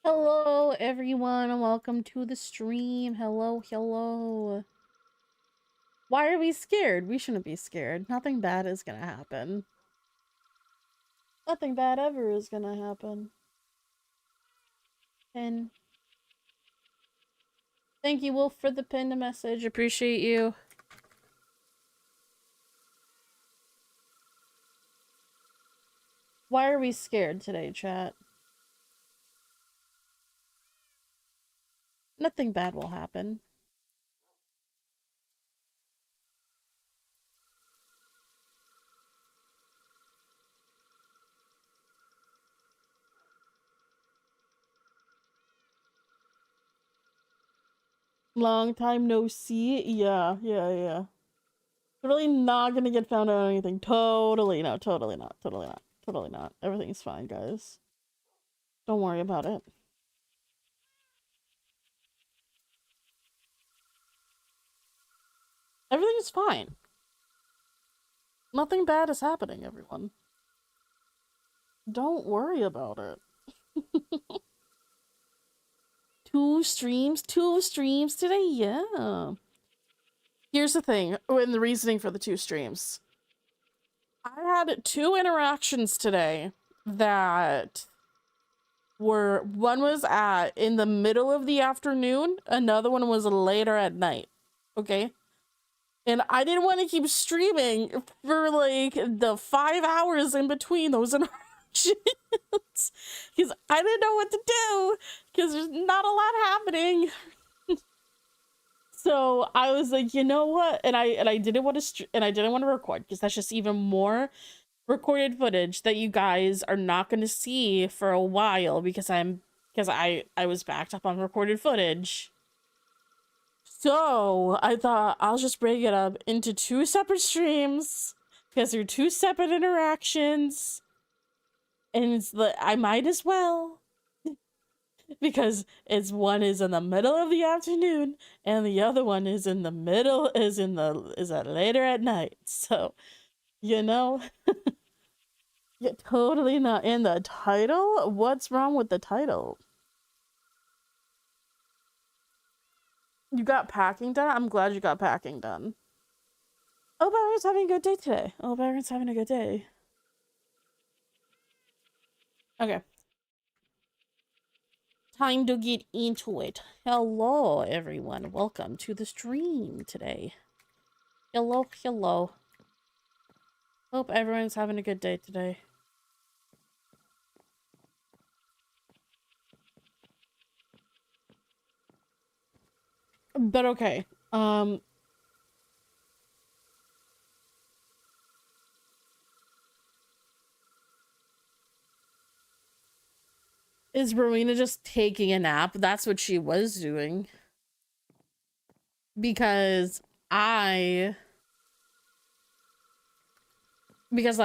Hello, everyone, and welcome to the stream. Hello, hello. Why are we scared? We shouldn't be scared. Nothing bad is gonna happen. Nothing bad ever is gonna happen. And thank you, Wolf, for the pinned message. Appreciate you. Why are we scared today, chat? Nothing bad will happen. Long time no see. Yeah. Totally not gonna get found out on anything. Totally not. Totally not. Totally not. Totally not. Everything's fine, guys. Don't worry about it. Everything's fine. Nothing bad is happening, everyone. Don't worry about it. Two streams today? Yeah. Here's the thing, and the reasoning for the two streams. I had two interactions today that one was in the middle of the afternoon, another one was later at night. Okay? And I didn't want to keep streaming for like the 5 hours in between those interactions. Because I didn't know what to do because there's not a lot happening. So I was like, you know what? And I didn't want to I didn't want to record because that's just even more recorded footage that you guys are not going to see for a while because I was backed up on recorded footage. So I thought I'll just break it up into two separate streams because they're two separate interactions. And it's I might as well because one is in the middle of the afternoon and the other one is in the middle is at later at night. So, you know, you're totally not in the title. What's wrong with the title? You got packing done? I'm glad you got packing done. Oh, Byron's having a good day today. Oh, Byron's having a good day. Okay. Time to get into it. Hello, everyone. Welcome to the stream today. Hello. Hope everyone's having a good day today. But okay. Is Rowena just taking a nap? That's what she was doing. Because like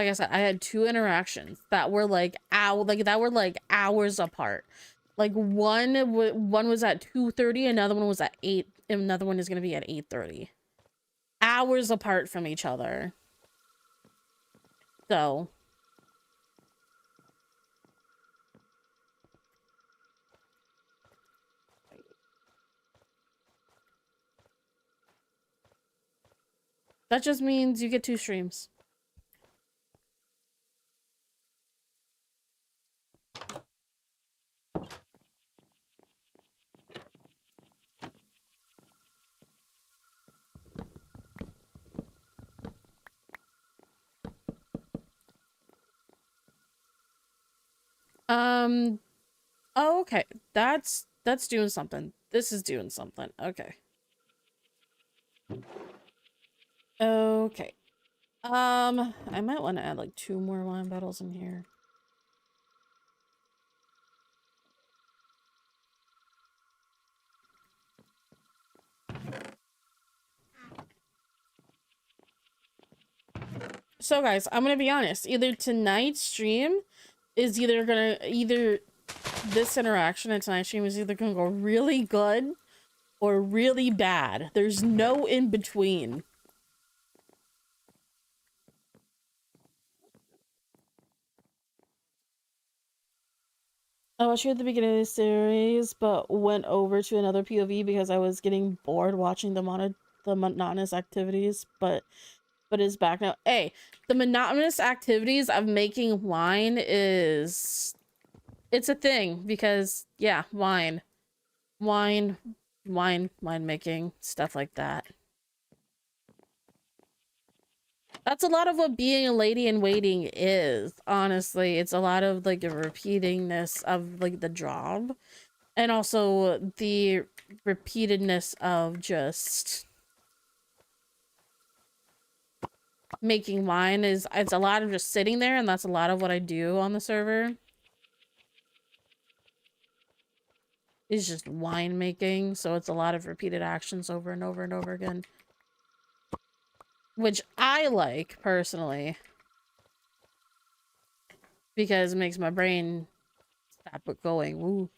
I said, I had two interactions that were like hours apart. Like one was at 2:30, another one was at 8, another one is going to be at 8:30. Hours apart from each other. So that just means you get two streams. Oh, okay. That's doing something. This is doing something. Okay. Okay. I might want to add like 2 more wine bottles in here. So guys, I'm gonna be honest. Either tonight's stream is either this interaction and tonight's stream is either gonna go really good or really bad. There's no in between. I watched you at the beginning of the series, but went over to another POV because I was getting bored watching the monotonous activities, but is back now. Hey, the monotonous activities of making wine it's a thing because yeah, wine making, stuff like that. That's a lot of what being a lady in waiting is, honestly. It's a lot of like a repeatingness of like the job, and also the repeatedness of just making wine. It's a lot of just sitting there, and that's a lot of what I do on the server. Is just wine making, so it's a lot of repeated actions over and over and over again. Which I like, personally. Because it makes my brain stop going, woo.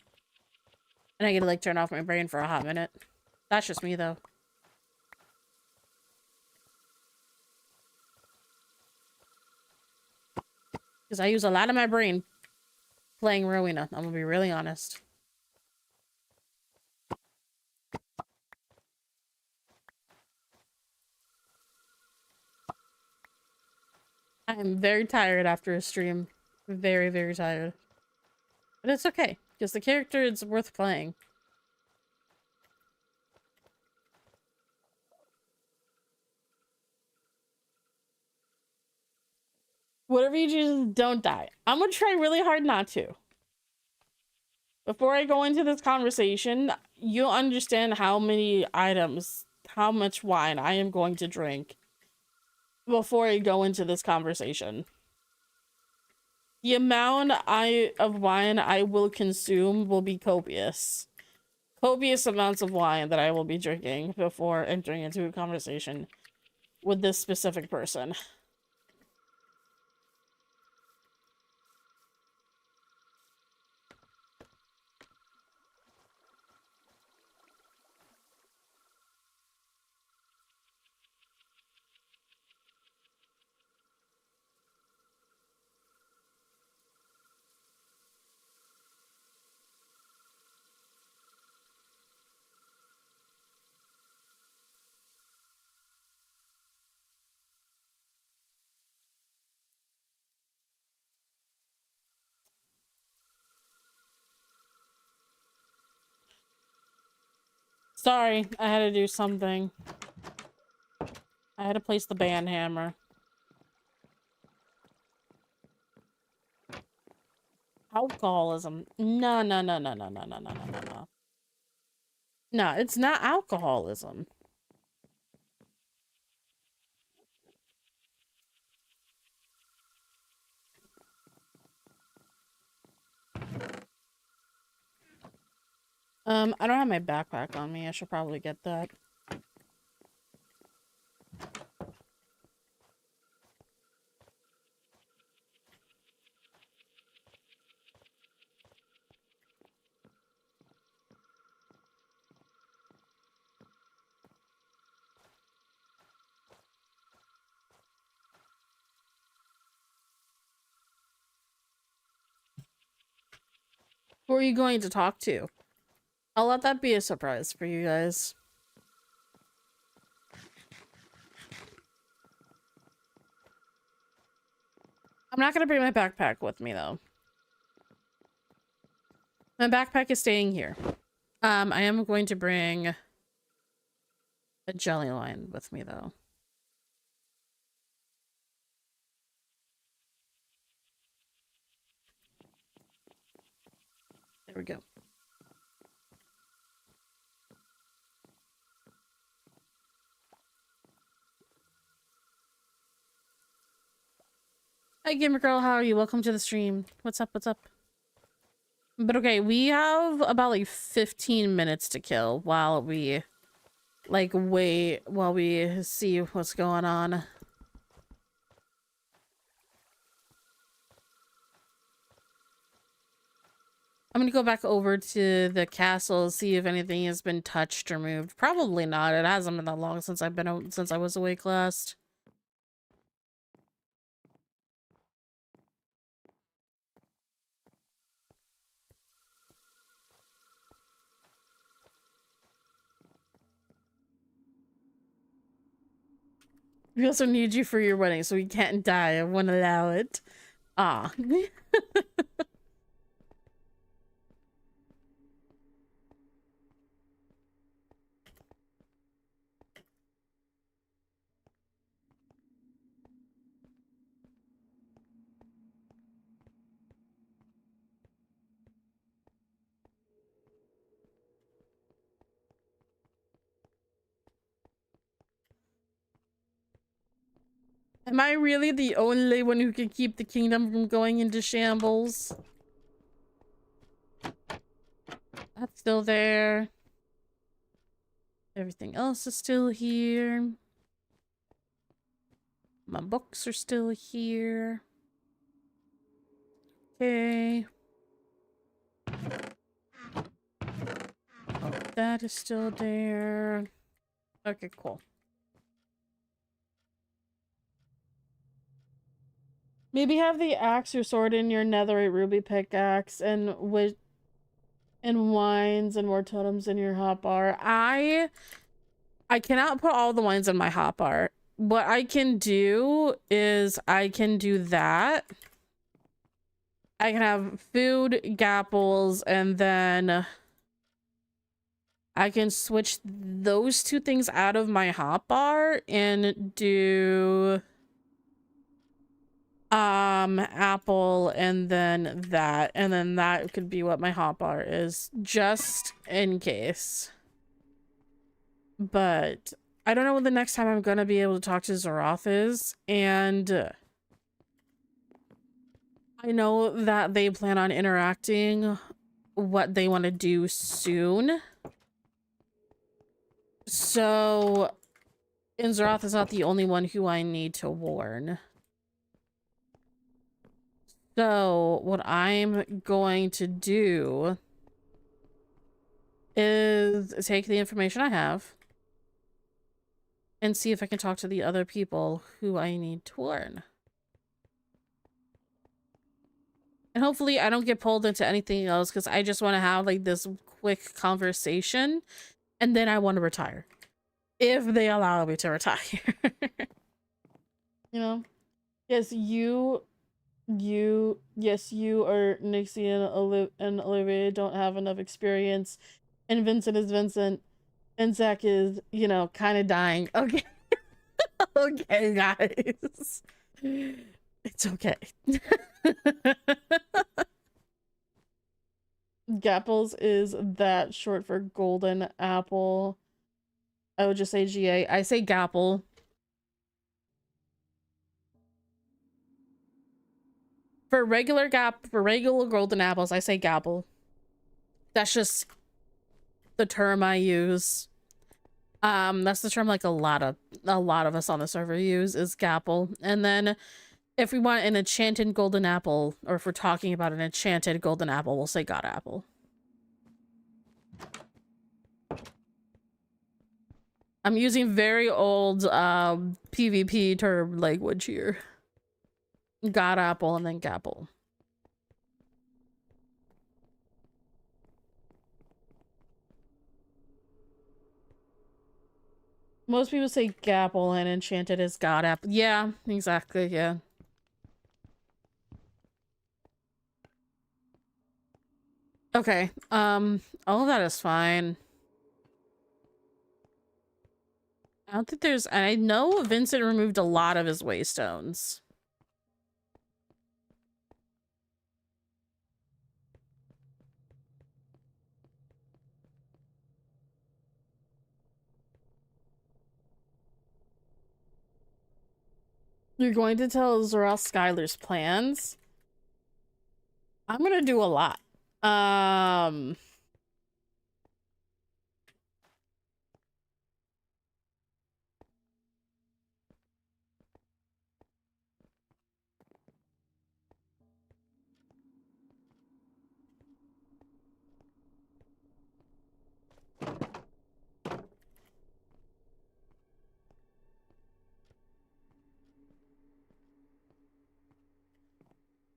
And I get to, like, turn off my brain for a hot minute. That's just me, though. Because I use a lot of my brain playing Rowena. I'm gonna be really honest. I am very tired after a stream. Very, very tired. But it's okay, because the character is worth playing. Whatever you do, don't die. I'm gonna try really hard not to. Before I go into this conversation, you'll understand how many items, how much wine I am going to drink before I go into this conversation. The amount of wine I will consume will be copious. Copious amounts of wine that I will be drinking before entering into a conversation with this specific person. Sorry, I had to do something. I had to place the band hammer. Alcoholism. No, no, no, no, no, no, no, no, no, no, no. No, it's not alcoholism. I don't have my backpack on me. I should probably get that. Who are you going to talk to? I'll let that be a surprise for you guys. I'm not gonna bring my backpack with me, though. My backpack is staying here. I am going to bring a jelly line with me, though. There we go. Hi, gamer girl. How are you? Welcome to the stream. What's up? What's up? But okay, we have about like 15 minutes to kill while we wait while we see what's going on. I'm gonna go back over to the castle, see if anything has been touched or moved. Probably not. It hasn't been that long since since I was awake last. We also need you for your wedding, so we can't die. I won't allow it. Ah. Am I really the only one who can keep the kingdom from going into shambles? That's still there. Everything else is still here. My books are still here. Okay. Oh, that is still there. Okay, cool. Maybe have the axe or sword in your netherite ruby pickaxe and wines and more totems in your hotbar. I cannot put all the wines in my hotbar. What I can do is I can do that. I can have food, gapples, and then I can switch those two things out of my hotbar and do apple and then that could be what my hotbar is, just in case. But I don't know when the next time I'm gonna be able to talk to Zeroth is, and I know that they plan on interacting what they want to do soon. So, and Zeroth is not the only one who I need to warn. So, what I'm going to do is take the information I have and see if I can talk to the other people who I need to warn. And hopefully I don't get pulled into anything else, because I just want to have like this quick conversation and then I want to retire. If they allow me to retire. You know? Yes, you or Nixie and Olivia don't have enough experience. And Vincent is Vincent. And Zach is, you know, kind of dying. Okay. Okay, guys. It's okay. Gapples is that short for golden apple. I would just say GA. I say Gapple. For regular golden apples, I say Gapple. That's just the term I use. That's the term like a lot of us on the server use, is Gapple. And then if we want an enchanted golden apple, or if we're talking about an enchanted golden apple, we'll say God apple. I'm using very old PvP term language here. God apple and then Gapple. Most people say Gapple and enchanted is God apple. Yeah, exactly, yeah. Okay, all of that is fine. I don't think there's... I know Vincent removed a lot of his waystones. You're going to tell Zeroth Skylar's plans? I'm gonna do a lot.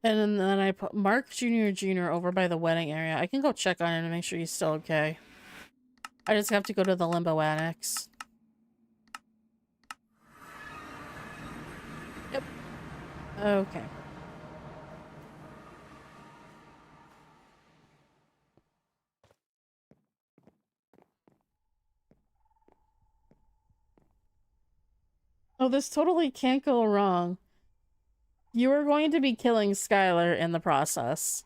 And then I put Mark Jr. over by the wedding area. I can go check on him and make sure he's still okay. I just have to go to the Limbo Annex. Okay. Oh, this totally can't go wrong. You are going to be killing Skylar in the process.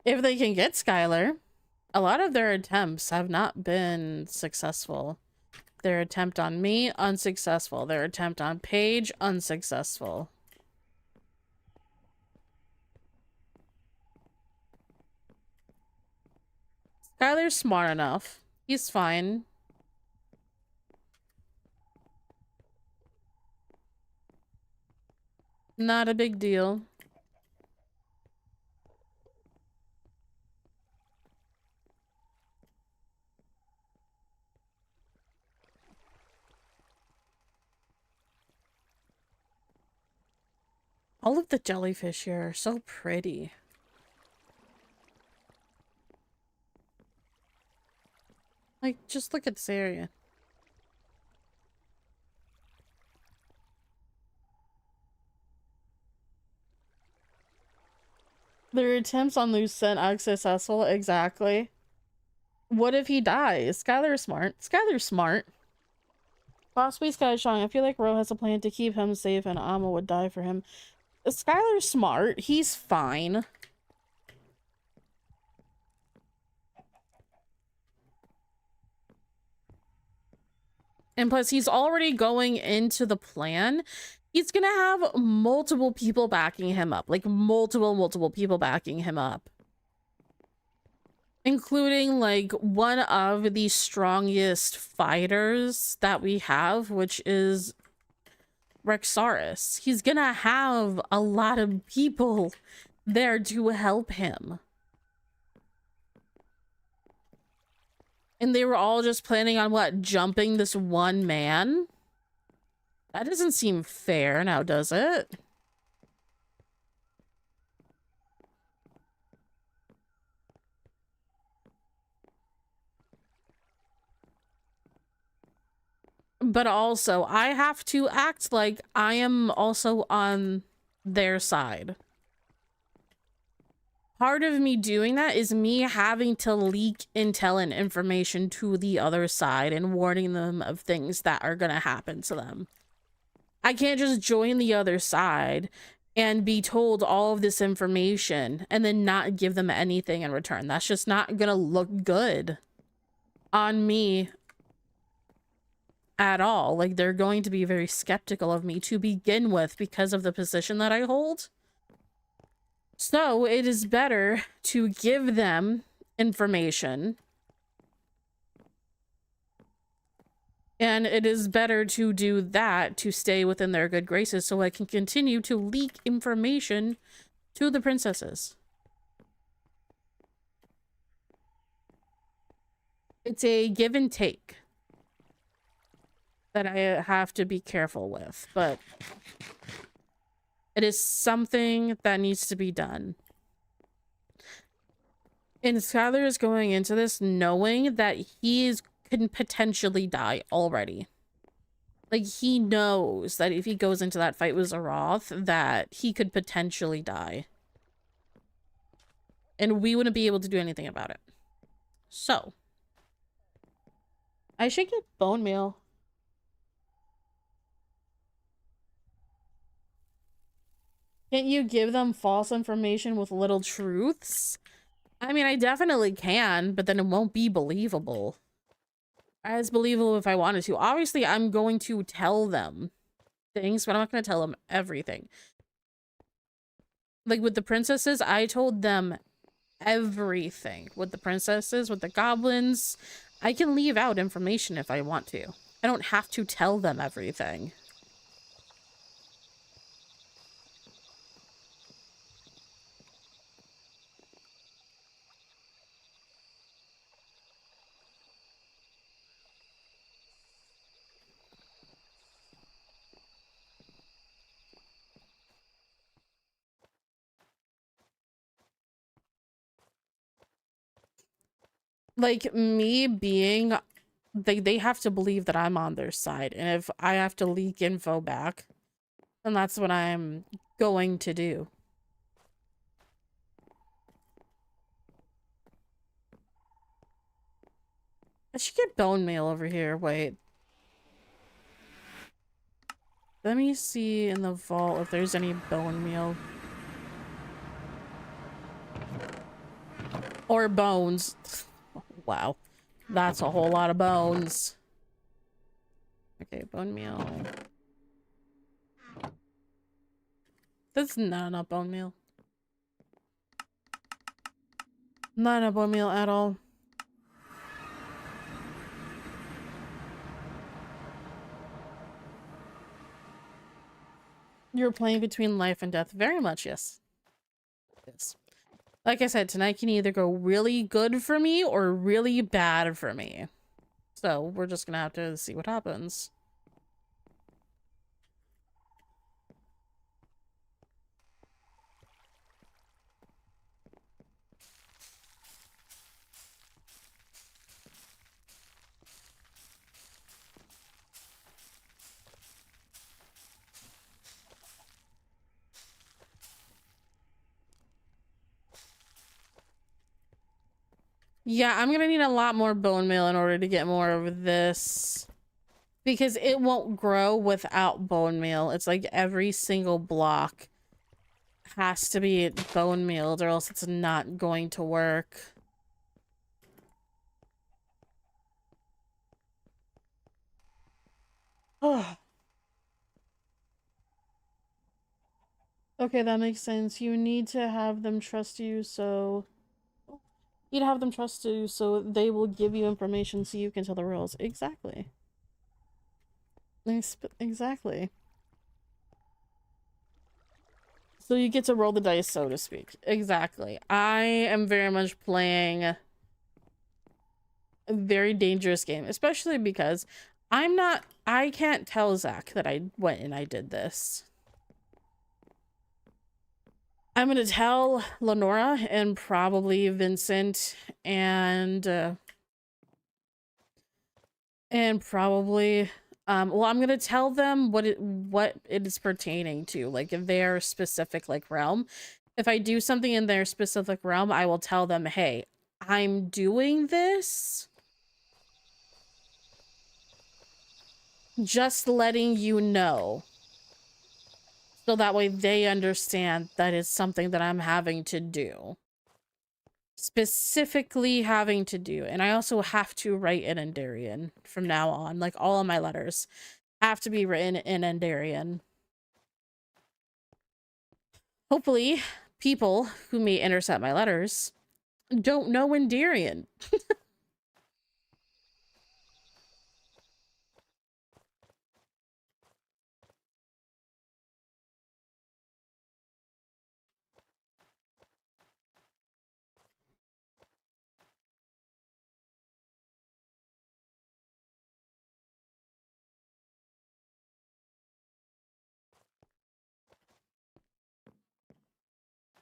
If they can get Skylar, a lot of their attempts have not been successful. Their attempt on me, unsuccessful. Their attempt on Paige, unsuccessful. Skylar's smart enough. He's fine. Not a big deal. All of the jellyfish here are so pretty. Like, just look at this area. Their attempts on loose scent are successful. Exactly. What if he dies? Skylar's smart. Skylar's smart. Possibly Skylar's strong. I feel like Ro has a plan to keep him safe and Amma would die for him. Skylar's smart. He's fine. And plus, he's already going into the plan. He's gonna have multiple people backing him up. Like, multiple people backing him up. Including, like, one of the strongest fighters that we have, which is Rexaurus. He's gonna have a lot of people there to help him. And they were all just planning on, what, jumping this one man? That doesn't seem fair now, does it? But also, I have to act like I am also on their side. Part of me doing that is me having to leak intel and information to the other side and warning them of things that are going to happen to them. I can't just join the other side and be told all of this information and then not give them anything in return. That's just not going to look good on me at all. Like, they're going to be very skeptical of me to begin with because of the position that I hold. So it is better to give them information, and it is better to do that to stay within their good graces so I can continue to leak information to the princesses. It's a give and take that I have to be careful with, but it is something that needs to be done. And Skylar is going into this knowing that can potentially die already. Like, he knows that if he goes into that fight with Zeroth, that he could potentially die. And we wouldn't be able to do anything about it. So, I should get bone meal. Can't you give them false information with little truths? I mean, I definitely can, but then it won't be believable. As believable if I wanted to. Obviously, I'm going to tell them things, but I'm not going to tell them everything. Like, with the princesses, I told them everything. With the princesses, with the goblins, I can leave out information if I want to. I don't have to tell them everything. Like, me being... They have to believe that I'm on their side. And if I have to leak info back, And that's what I'm going to do. I should get bone meal over here. Wait. Let me see in the vault if there's any bone meal. Or bones. Wow. That's a whole lot of bones. Okay, bone meal. That's not enough bone meal. Not enough bone meal at all. You're playing between life and death. Very much, yes. Yes. Like I said, tonight can either go really good for me or really bad for me. So we're just gonna have to see what happens. Yeah, I'm gonna need a lot more bone meal in order to get more of this. Because it won't grow without bone meal. It's like every single block has to be bone mealed or else it's not going to work. Oh. Okay, that makes sense. You need to have them trust you, so... You'd have them trust you so they will give you information so you can tell the rules. Exactly. Exactly. So you get to roll the dice, so to speak. Exactly. I am very much playing a very dangerous game, especially because I can't tell Zach that I went and I did this. I'm gonna tell Lenora and probably Vincent and probably well, I'm gonna tell them what it is pertaining to, like in their specific like realm. If I do something in their specific realm, I will tell them, hey, I'm doing this. Just letting you know. So that way they understand that it's something that I'm having to do. Specifically having to do. And I also have to write in Endarian from now on. Like all of my letters have to be written in Endarian. Hopefully, people who may intercept my letters don't know Endarian.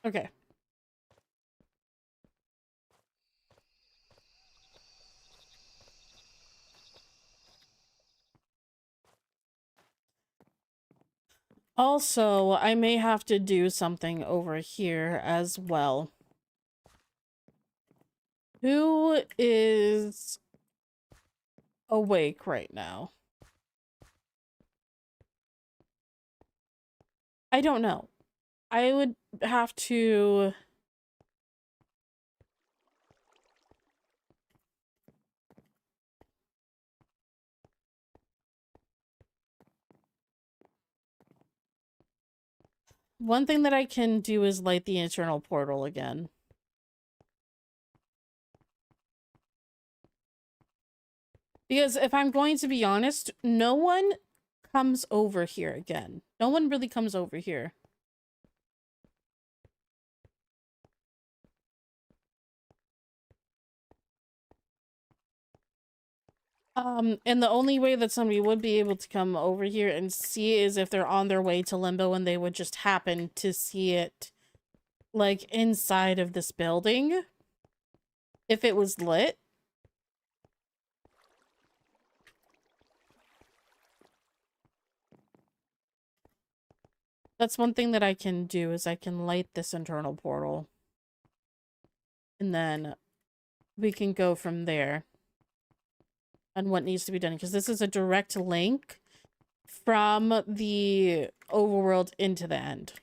Okay. Also, I may have to do something over here as well. Who is awake right now? I don't know. I would have to... One thing that I can do is light the internal portal again. Because if I'm going to be honest, no one comes over here again. No one really comes over here. And the only way that somebody would be able to come over here and see is if they're on their way to Limbo and they would just happen to see it, like, inside of this building. If it was lit. That's one thing that I can do is I can light this internal portal. And then we can go from there on what needs to be done. Because this is a direct link from the overworld into the end.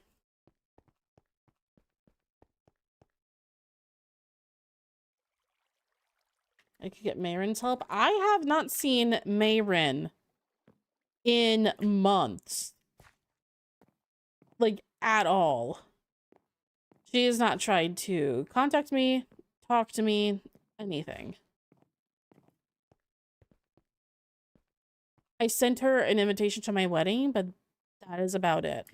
I could get Mayrin's help. I have not seen Mayrin in months. Like, at all. She has not tried to contact me, talk to me, anything. I sent her an invitation to my wedding, but that is about it.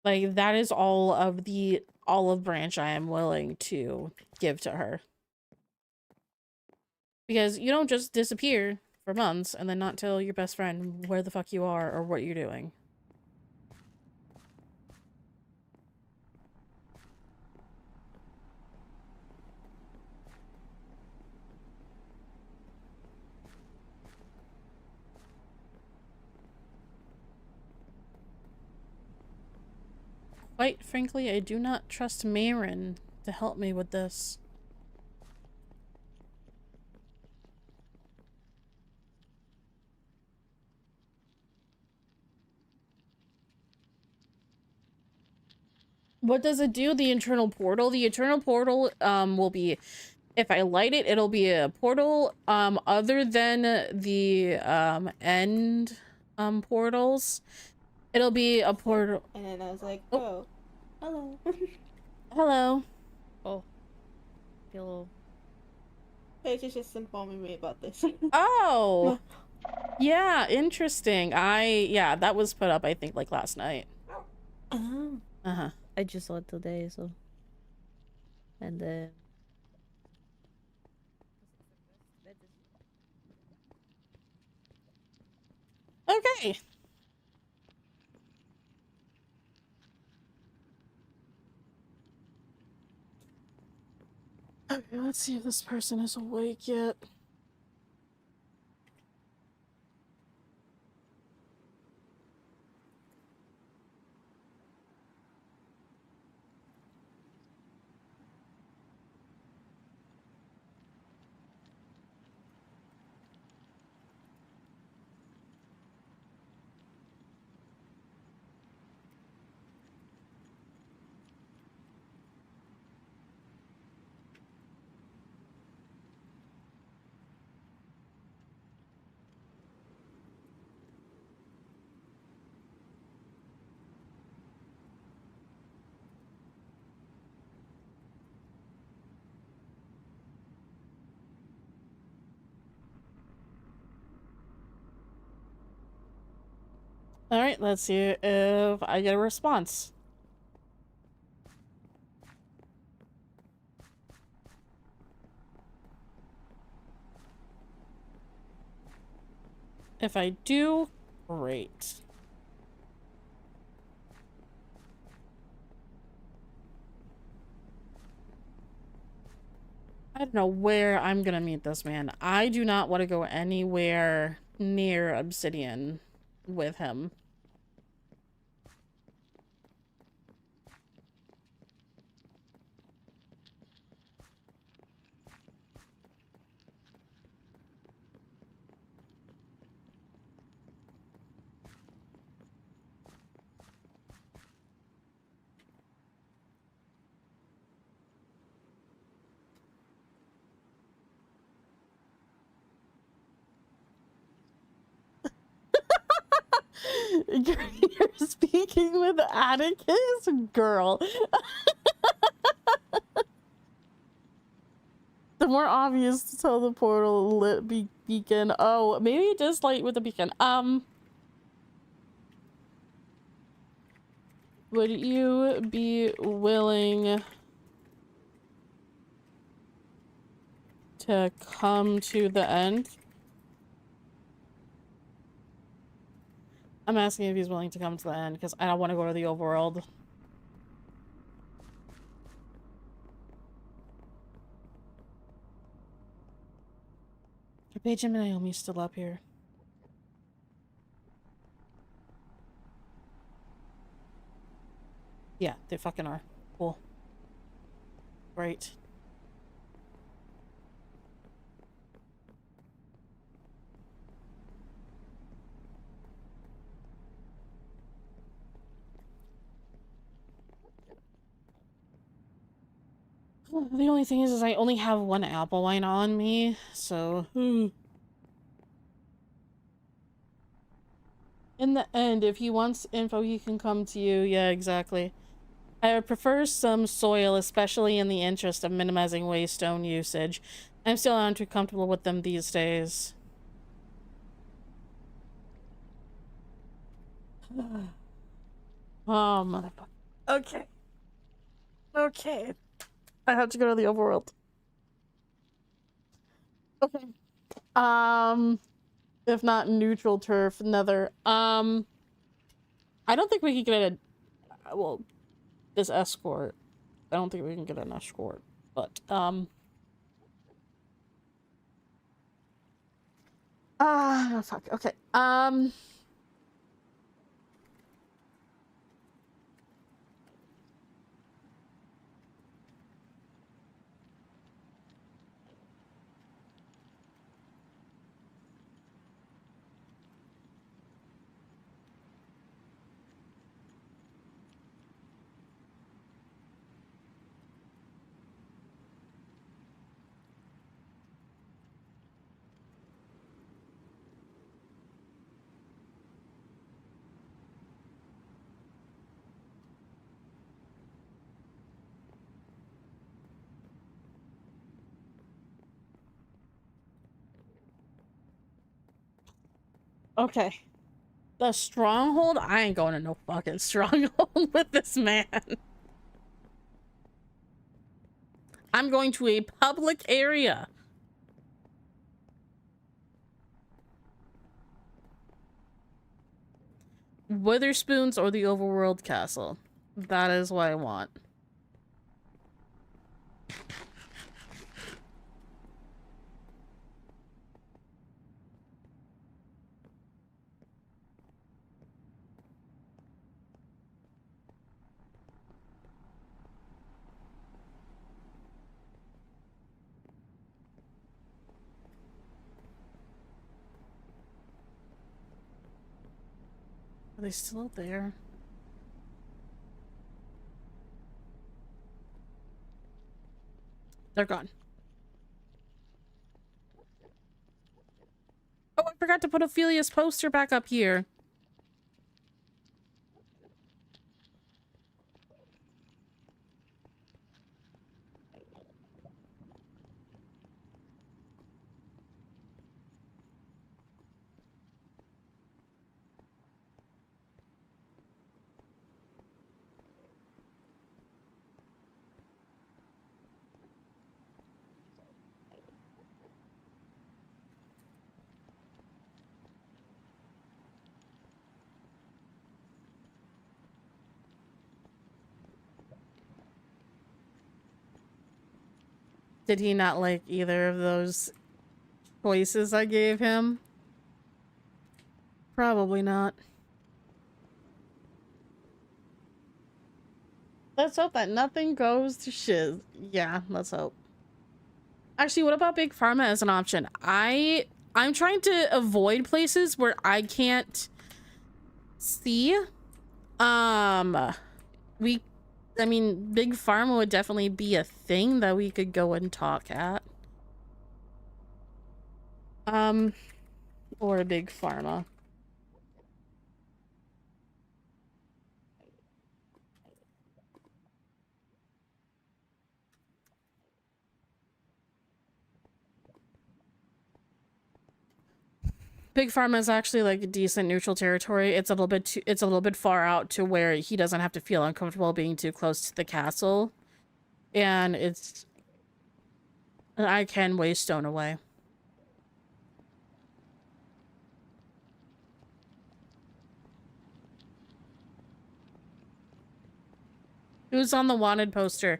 Like, that is all of the olive branch I am willing to give to her. Because you don't just disappear for months and then not tell your best friend where the fuck you are or what you're doing. Quite frankly, I do not trust Mayrin to help me with this. What does it do? The internal portal? The internal portal will be, if I light it, it'll be a portal other than the end portals. It'll be a portal. And then I was like, oh hello. Hello. Oh. Hello. Paige just informing me about this. Oh. Yeah, interesting. Yeah, that was put up I think like last night. Oh. Uh-huh. I just saw it today, so. And then. Okay. Okay, let's see if this person is awake yet. All right, let's see if I get a response. If I do, great. I don't know where I'm gonna meet this man. I do not want to go anywhere near Obsidian with him. You're speaking with Atticus? Girl. The more obvious to tell the portal lit beacon. Oh, maybe just light with the beacon. Would you be willing to come to the end? I'm asking if he's willing to come to the end because I don't want to go to the overworld. Are Paige and Naomi still up here? Yeah, they fucking are. Cool. Great. The only thing is I only have one apple wine on me, so... In the end, if he wants info, he can come to you. Yeah, exactly. I would prefer some soil, especially in the interest of minimizing waste stone usage. I'm still not too comfortable with them these days. Oh, motherfucker. Okay. Okay. I have to go to the overworld. Okay. If not neutral turf, nether. I don't think we can get a, well, this escort. I don't think we can get an escort, but, fuck, okay. Okay. The stronghold? I ain't going to no fucking stronghold with this man. I'm going to a public area. Witherspoons or the overworld castle. That is what I want. Are they still there? They're gone. Oh, I forgot to put Ophelia's poster back up here. Did he not like either of those choices I gave him? Probably not. Let's hope that nothing goes to shiz. Yeah, let's hope. Actually, what about Big Pharma as an option? I'm trying to avoid places where I can't see. I mean, Big Pharma would definitely be a thing that we could go and talk at. Or a Big Pharma. Big Pharma is actually like a decent neutral territory. It's a little bit far out to where he doesn't have to feel uncomfortable being too close to the castle. And I can waste stone away. Who's on the wanted poster?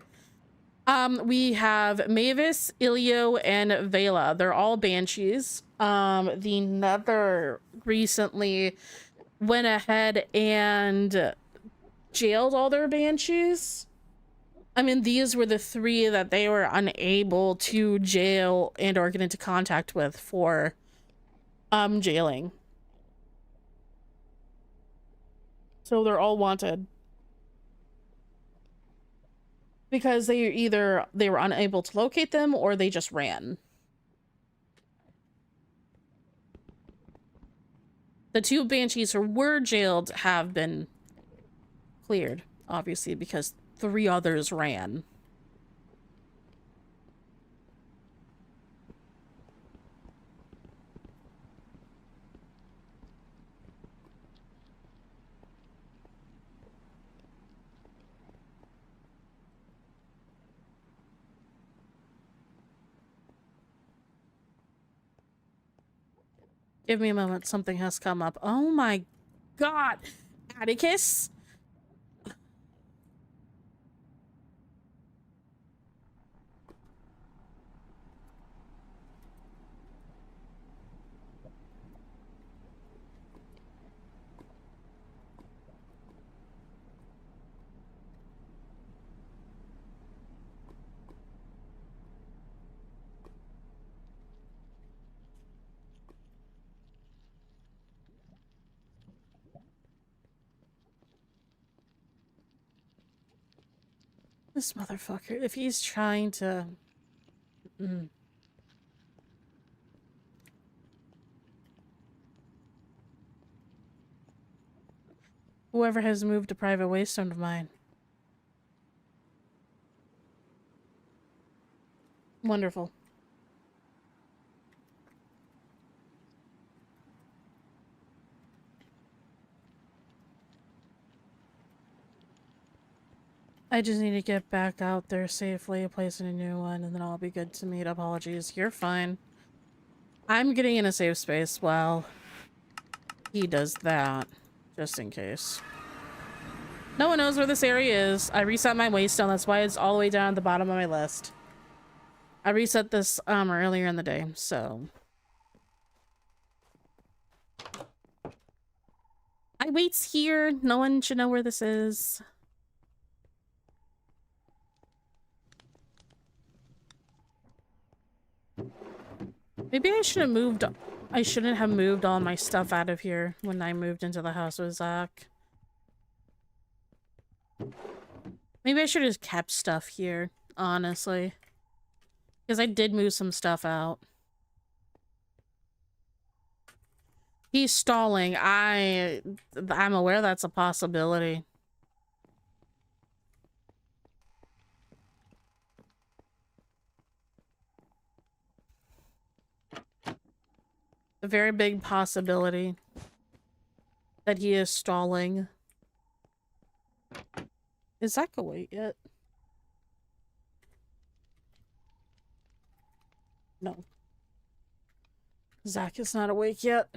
We have Mavis, Ilio, and Vela. They're all banshees. The Nether recently went ahead and jailed all their banshees. I mean, these were the 3 that they were unable to jail and or get into contact with for jailing. So they're all wanted. Because they were unable to locate them or they just ran. The 2 banshees who were jailed have been cleared, obviously, because 3 others ran. Give me a moment. Something has come up. Oh my god. Atticus? This motherfucker, if he's trying to... Whoever has moved a private waystone of mine. Wonderful. I just need to get back out there safely, place in a new one, and then I'll be good to meet. Apologies. You're fine. I'm getting in a safe space while he does that, just in case. No one knows where this area is. I reset my waystone. That's why it's all the way down at the bottom of my list. I reset this earlier in the day, so... I waits here. No one should know where this is. Maybe I should have moved... I shouldn't have moved all my stuff out of here when I moved into the house with Zach. Maybe I should have kept stuff here, honestly. Because I did move some stuff out. He's stalling. I'm aware that's a possibility. A very big possibility that he is stalling. Is Zach awake yet? No. Zach is not awake yet.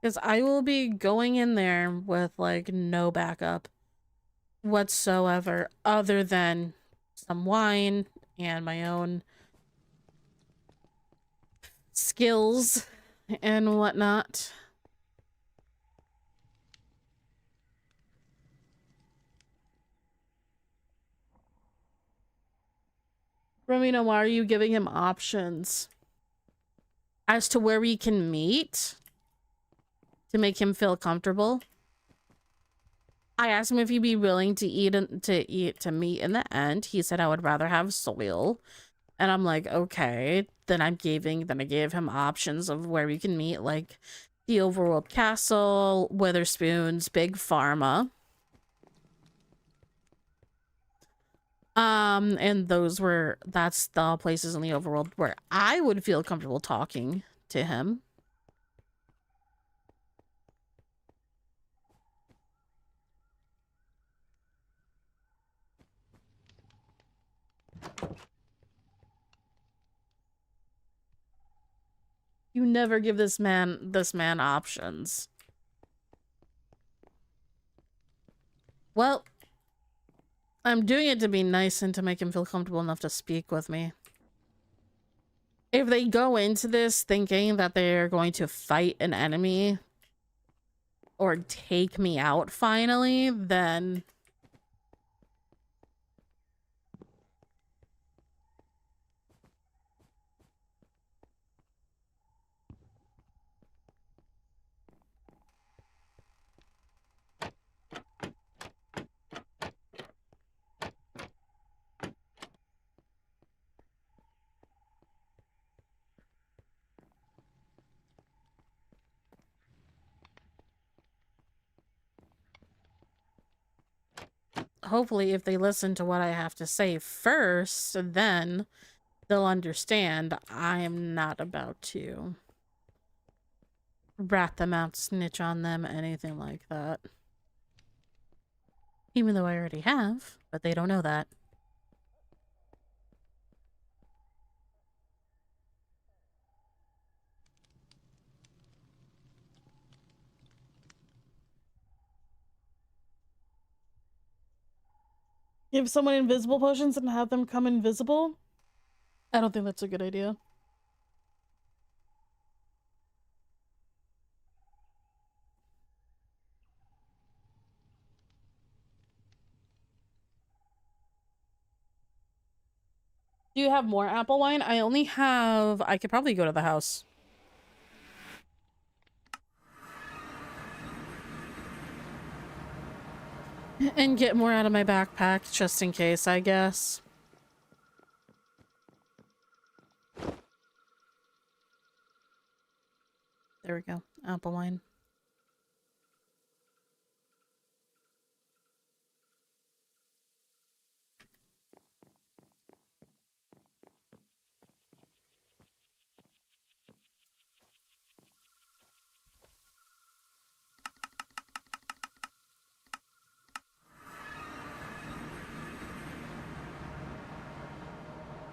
Because I will be going in there with, like, no backup whatsoever other than some wine and my own skills and whatnot. Rowena, why are you giving him options as to where we can meet to make him feel comfortable? I asked him if he'd be willing to meet in the end. He said I would rather have soil. And I'm like, okay. Then I gave him options of where we can meet, like the Overworld Castle, Witherspoons, Big Pharma. And that's the places in the overworld where I would feel comfortable talking to him. You never give this man options. Well, I'm doing it to be nice and to make him feel comfortable enough to speak with me. If they go into this thinking that they're going to fight an enemy or take me out finally, then hopefully if they listen to what I have to say first, then they'll understand I'm not about to rat them out, snitch on them, anything like that. Even though I already have, but they don't know that. Give someone invisible potions and have them come invisible? I don't think that's a good idea. Do you have more apple wine? I only have... I could probably go to the house. And get more out of my backpack, just in case, I guess. There we go. Apple wine.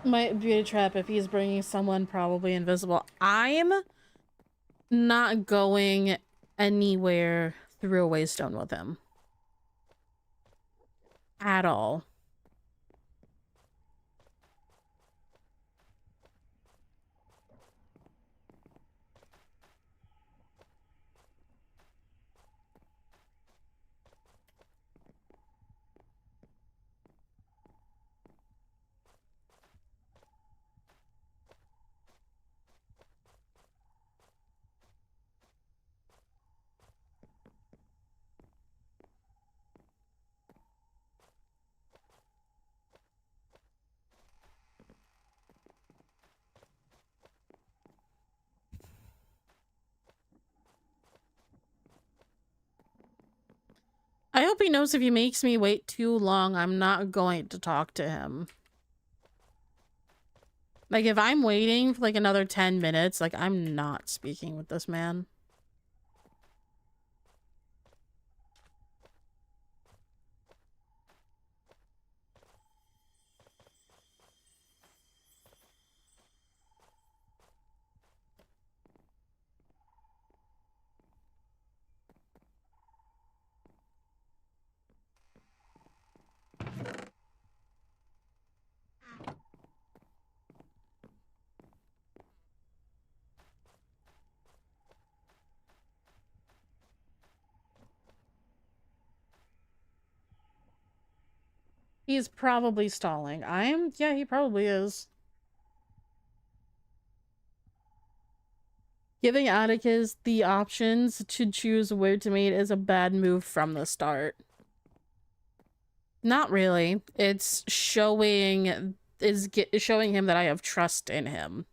Might be a trap if he's bringing someone probably invisible. I'm not going anywhere through a waystone with him. At all. I hope he knows if he makes me wait too long, I'm not going to talk to him. Like, if I'm waiting for like another 10 minutes, like, I'm not speaking with this man. He's probably stalling. Yeah, he probably is. Giving Atticus the options to choose where to meet is a bad move from the start. Not really. It's showing him that I have trust in him,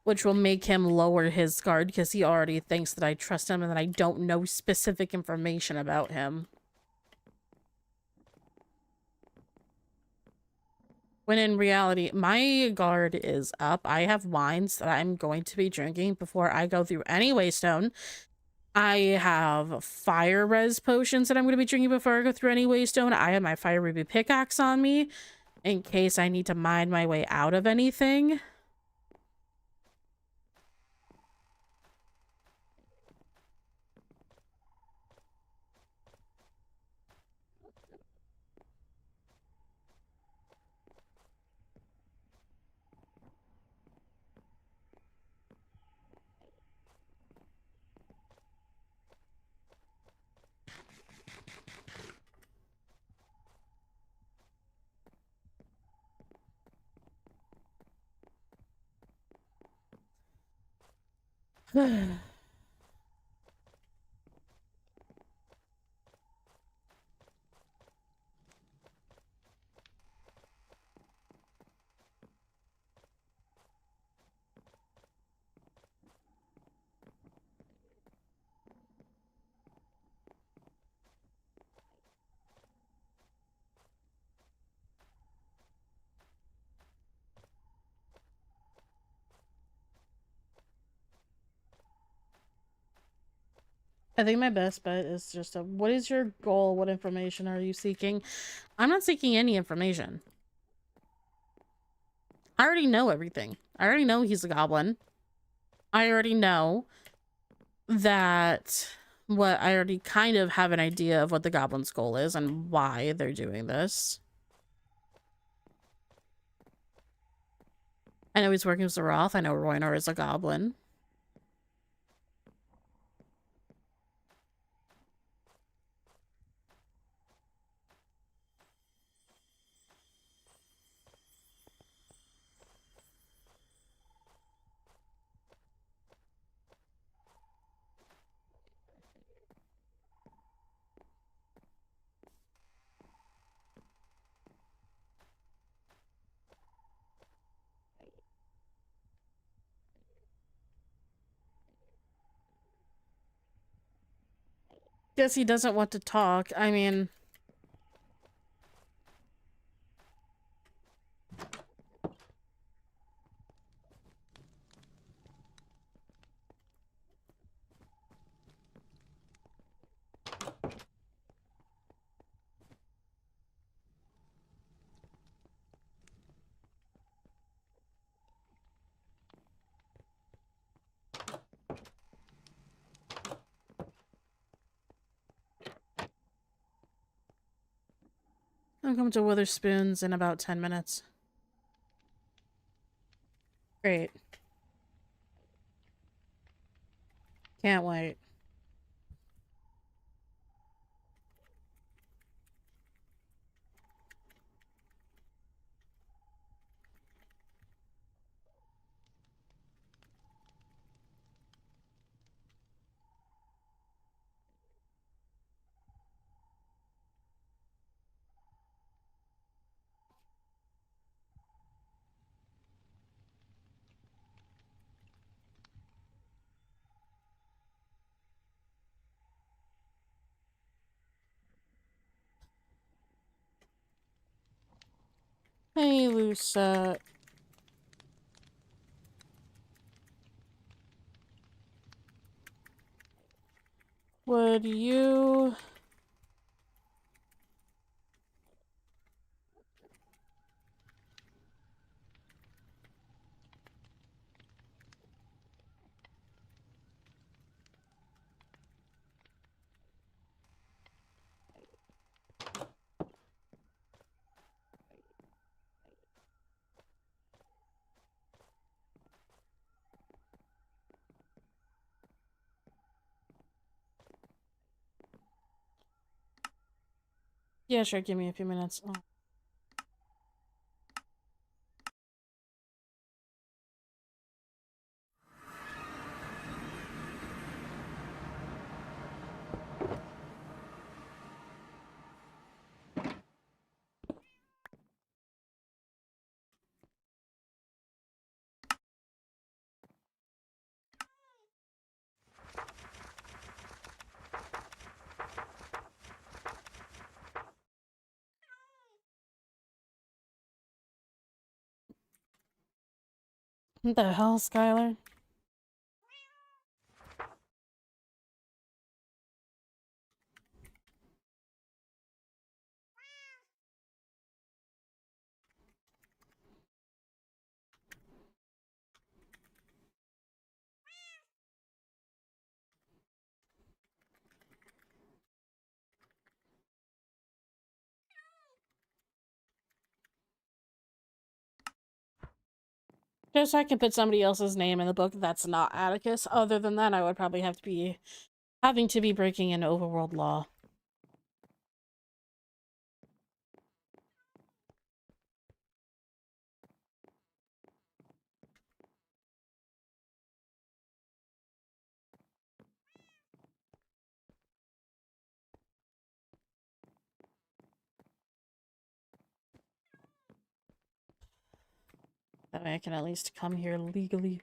which will make him lower his guard because he already thinks that I trust him and that I don't know specific information about him. When in reality, my guard is up. I have wines that I'm going to be drinking before I go through any waystone. I have fire res potions that I'm going to be drinking before I go through any waystone. I have my fire ruby pickaxe on me in case I need to mine my way out of anything. I think my best bet is just what is your goal? What information are you seeking? I'm not seeking any information. I already know everything. I already know he's a goblin. I already know that I already kind of have an idea of what the goblin's goal is and why they're doing this. I know he's working with the Roth. I know Rowena is a goblin. Guess he doesn't want to talk. I mean... I'm coming to Witherspoon's in about 10 minutes. Great. Can't wait. Hey, Lucette. Would you... Yeah, sure, give me a few minutes. Oh. What the hell, Skylar? Just so I can put somebody else's name in the book that's not Atticus. Other than that, I would probably have to be having to be breaking into overworld law. way I can at least come here legally.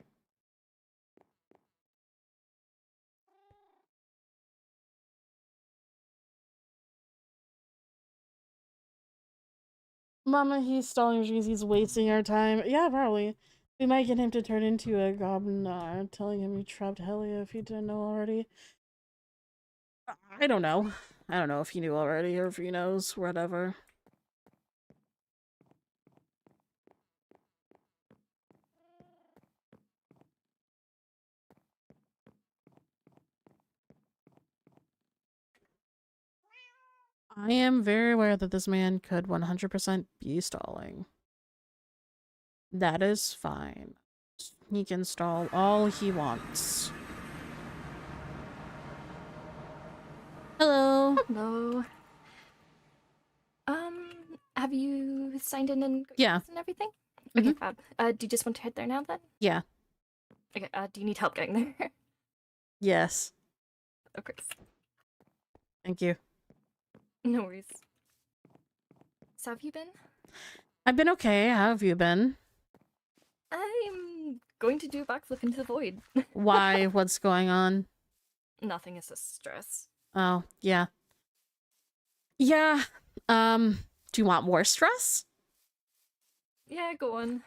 Mama, he's stalling because he's wasting our time. Yeah, probably. We might get him to turn into a goblin, telling him you trapped Helia if he didn't know already. I don't know. I don't know if he knew already or if he knows, whatever. I am very aware that this man could 100% be stalling. That is fine. He can stall all he wants. Hello. Hello. Have you signed in and Yeah. and everything? Okay, fab. Do you just want to head there now then? Yeah. Okay, do you need help getting there? Yes. Of course. Thank you. No worries. So have you been? I've been okay. How have you been? I'm going to do a backflip into the void. Why? What's going on? Nothing is a stress. Oh, yeah. Yeah. Do you want more stress? Yeah, go on.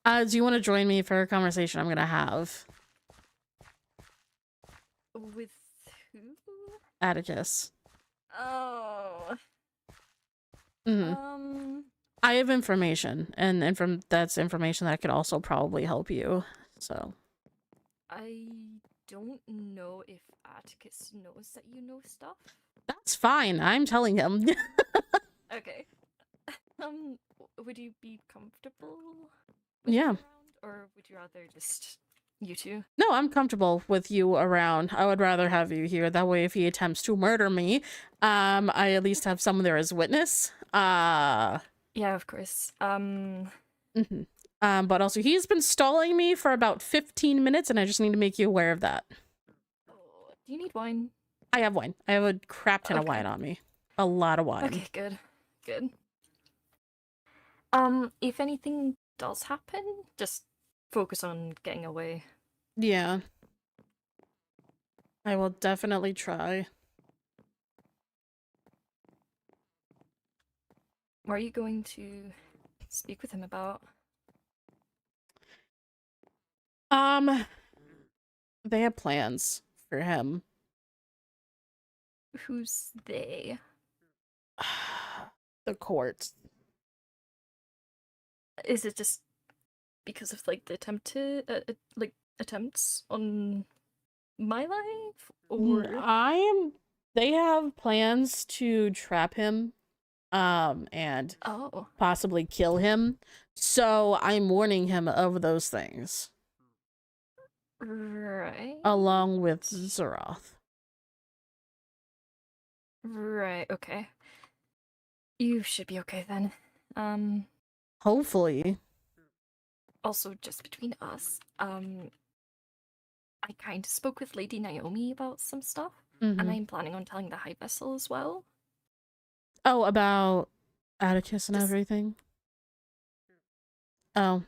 Do you want to join me for a conversation I'm gonna have? With who? Atticus. Oh. I have information, and that's information that could also probably help you, so. I don't know if Atticus knows that you know stuff. That's fine. I'm telling him. Okay. Would you be comfortable with Yeah. me around, or would you rather just you two? No, I'm comfortable with you around. I would rather have you here. That way, if he attempts to murder me, I at least have someone there as witness. Yeah, of course. But also, he's been stalling me for about 15 minutes, and I just need to make you aware of that. Oh, do you need wine? I have wine. I have a crap ton of Okay. wine on me. A lot of wine. Okay, good. Good. If anything does happen, just focus on getting away. Yeah. I will definitely try. What are you going to speak with him about? They have plans for him. Who's they? The court. Is it just because of like the attempt to attempts on my life, or They have plans to trap him, and oh, possibly kill him. So I'm warning him of those things. right, Along with Zeroth. right, okay. You should be okay then. Hopefully. Also, just between us, I kind of spoke with Lady Naomi about some stuff, and I'm planning on telling the High Vessel as well. Oh, about Atticus and Just- everything? Oh.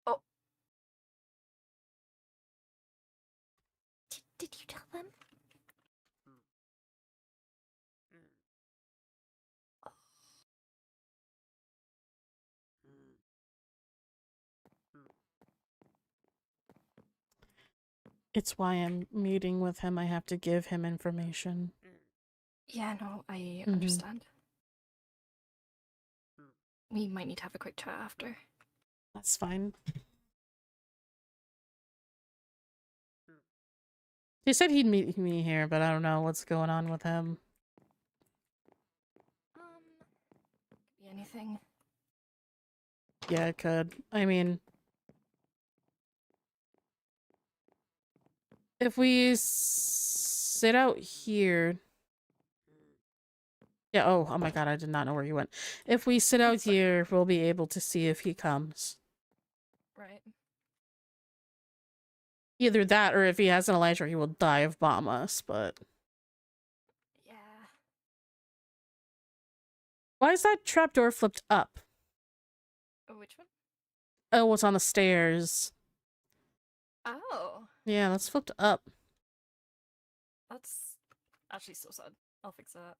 Oh. Did you tell them? It's why I'm meeting with him. I have to give him information. Yeah, no, I understand. We might need to have a quick chat after. That's fine. He said he'd meet me here, but I don't know what's going on with him. Could be anything. Yeah, it could. I mean, if we sit out here... Yeah, oh my god, I did not know where you went. If we sit out here, we'll be able to see if he comes. Right. Either that, or if he has an Elytra, he will die of bomb us, but... Yeah. Why is that trapdoor flipped up? Oh, which one? Oh, it's on the stairs. Oh, Yeah, that's flipped up. that's actually so sad. I'll fix that.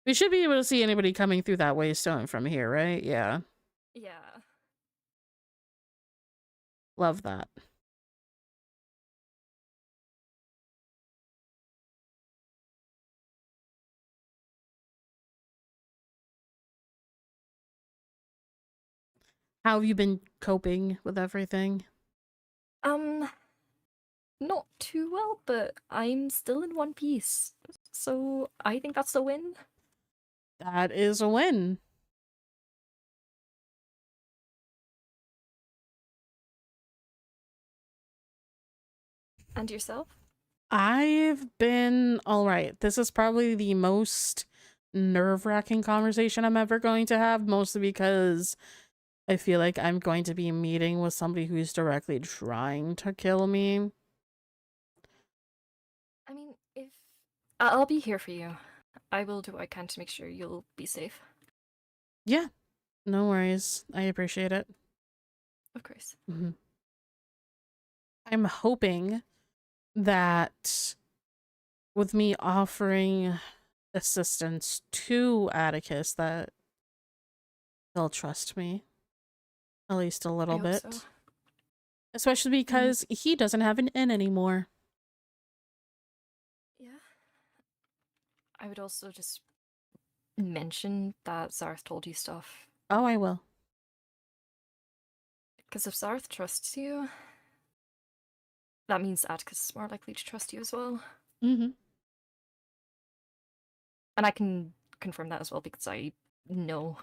We should be able to see anybody coming through that waystone from here, right? Yeah. Yeah. Love that. How have you been coping with everything? Not too well, but I'm still in one piece. So I think that's a win. That is a win. And yourself? I've been all right. This is probably the most nerve-wracking conversation I'm ever going to have, mostly because I feel like I'm going to be meeting with somebody who's directly trying to kill me. I mean, if I'll be here for you. I will do what I can to make sure you'll be safe. Yeah, no worries. I appreciate it. Of course. Mm-hmm. I'm hoping that with me offering assistance to Atticus that he'll trust me at least a little I hope bit. so. Especially because he doesn't have an N anymore. Yeah. I would also just mention that Zarth told you stuff. Oh, I will. Because if Zarth trusts you, that means Atticus is more likely to trust you as well. Mm-hmm. And I can confirm that as well because I know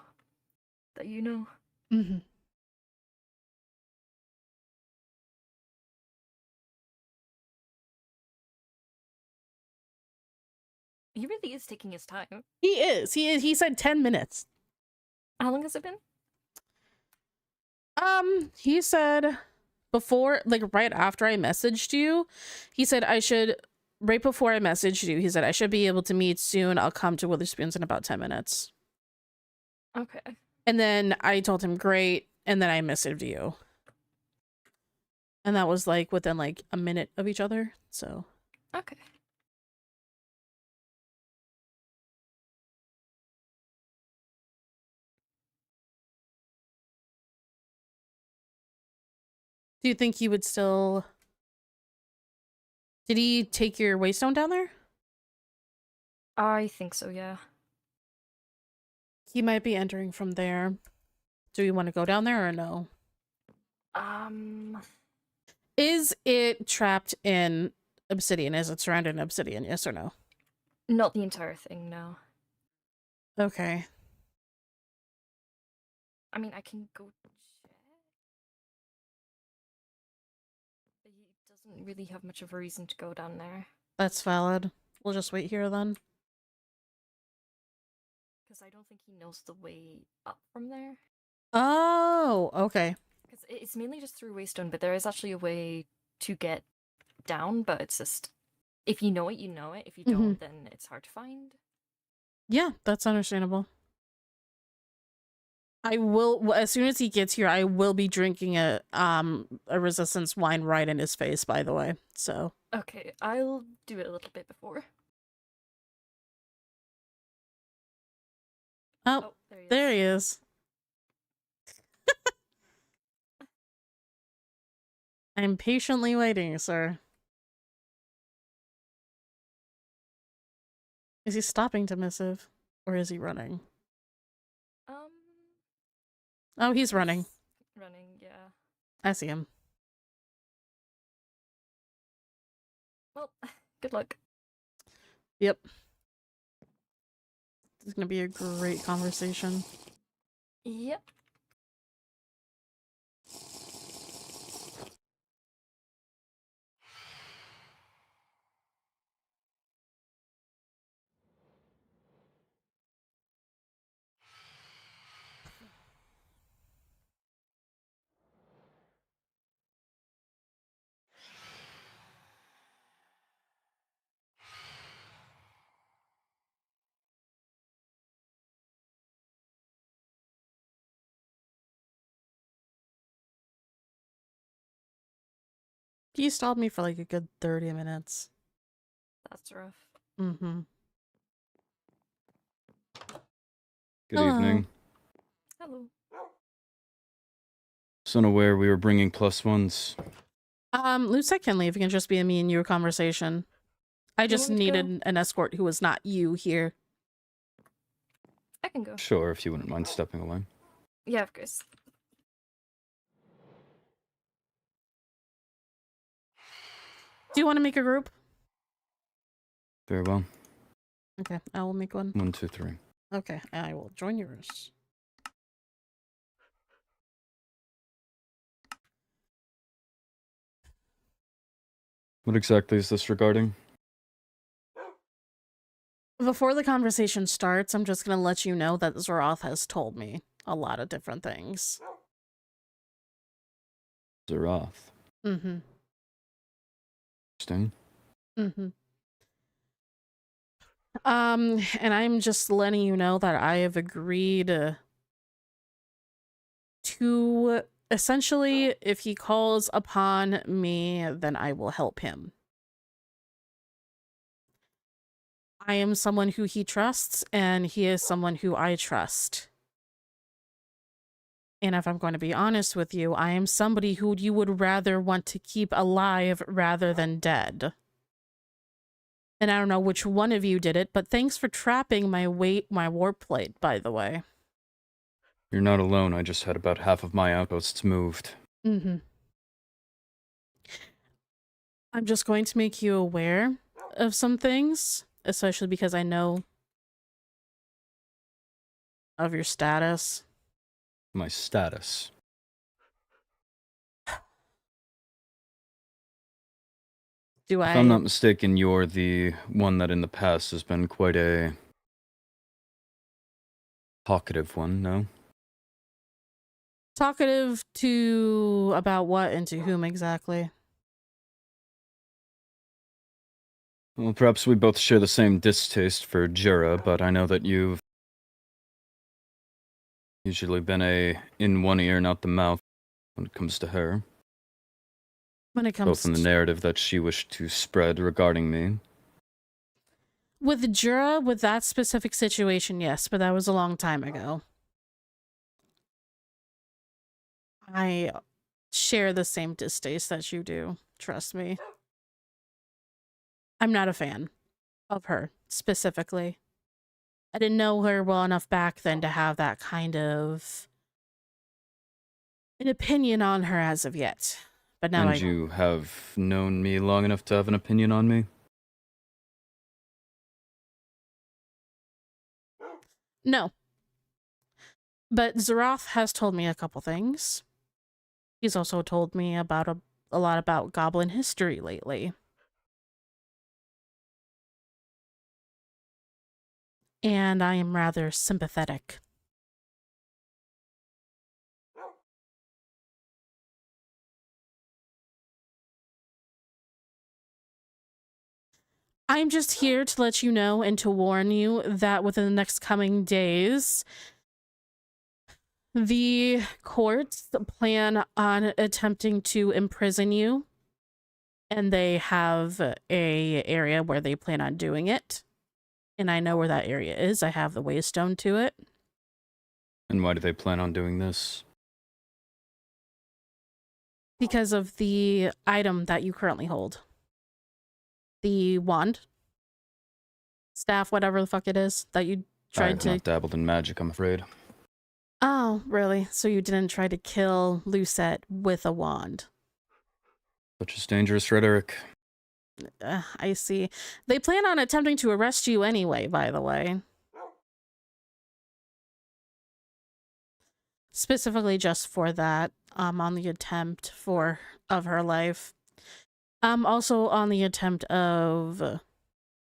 that you know. Mm-hmm. He really is taking his time. He is. He is. He said 10 minutes. How long has it been? He said before, like right after I messaged you, he said right before I messaged you, he said I should be able to meet soon. I'll come to Witherspoon's in about 10 minutes. Okay. And then I told him great, and then I messaged you. And that was like within like a minute of each other, so. Okay. Do you think he would still... Did he take your waystone down there? I think so, yeah. He might be entering from there. Do you want to go down there or no? Is it trapped in obsidian? Is it surrounded in obsidian? Yes or no? Not the entire thing, no. Okay. I mean, I can go check. But he doesn't really have much of a reason to go down there. That's valid. We'll just wait here then. Because I don't think he knows the way up from there. Oh, okay. Because it's mainly just through Waystone, but there is actually a way to get down, but it's just... If you know it, you know it. If you don't, then it's hard to find. Yeah, that's understandable. I will, as soon as he gets here, I will be drinking a resistance wine right in his face, by the way. So. Okay, I'll do it a little bit before. Oh, there he is. I'm patiently waiting, sir. Is he stopping to missive? Or is he running? Oh, he's running. Running, yeah. I see him. Well, good luck. Yep. This is gonna be a great conversation. Yep. He stalled me for like a good 30 minutes. That's rough. Mm-hmm. Good Hello. evening. Hello. So unaware we were bringing +1s. Lucette can leave. It can just be a me and you conversation. I You just want me to go? needed an escort who was not you here. I can go. Sure, if you wouldn't mind stepping away. Yeah, of course. Do you want to make a group? Very well. Okay, I will make one. 1, 2, 3. Okay, I will join yours. What exactly is this regarding? Before the conversation starts, I'm just going to let you know that Zeroth has told me a lot of different things. Zeroth. Mm-hmm. Interesting. Mm-hmm. And I'm just letting you know that I have agreed to essentially, if he calls upon me, then I will help him. I am someone who he trusts, and he is someone who I trust. And if I'm going to be honest with you, I am somebody who you would rather want to keep alive rather than dead. And I don't know which one of you did it, but thanks for trapping my warp plate, by the way. You're not alone. I just had about half of my outposts moved. Mm-hmm. I'm just going to make you aware of some things, especially because I know of your status. My status. Do If I? I'm not mistaken, you're the one that in the past has been quite a talkative one, no? Talkative to about what and to whom exactly? Well, perhaps we both share the same distaste for Jura, but I know that you've usually been a in one ear and out the mouth when it comes to her. When it comes Both in the narrative that she wished to spread regarding me. with Jura, with that specific situation, yes, but that was a long time ago. I share the same distaste that you do, trust me. I'm not a fan of her, specifically. I didn't know her well enough back then to have that kind of an opinion on her as of yet. But now And you have known me long enough to have an opinion on me? No. But Zeroth has told me a couple things. He's also told me about a lot about Goblin history lately. And I am rather sympathetic. I'm just here to let you know and to warn you that within the next coming days, the courts plan on attempting to imprison you. And they have a area where they plan on doing it. And I know where that area is. I have the waystone to it. And why do they plan on doing this? Because of the item that you currently hold. The wand. Staff, whatever the fuck it is, that you tried to... I have not dabbled in magic, I'm afraid. Oh, really? So you didn't try to kill Lucette with a wand? Such is dangerous rhetoric. I see. They plan on attempting to arrest you anyway, by the way. Specifically just for that, on the attempt of her life. Also on the attempt of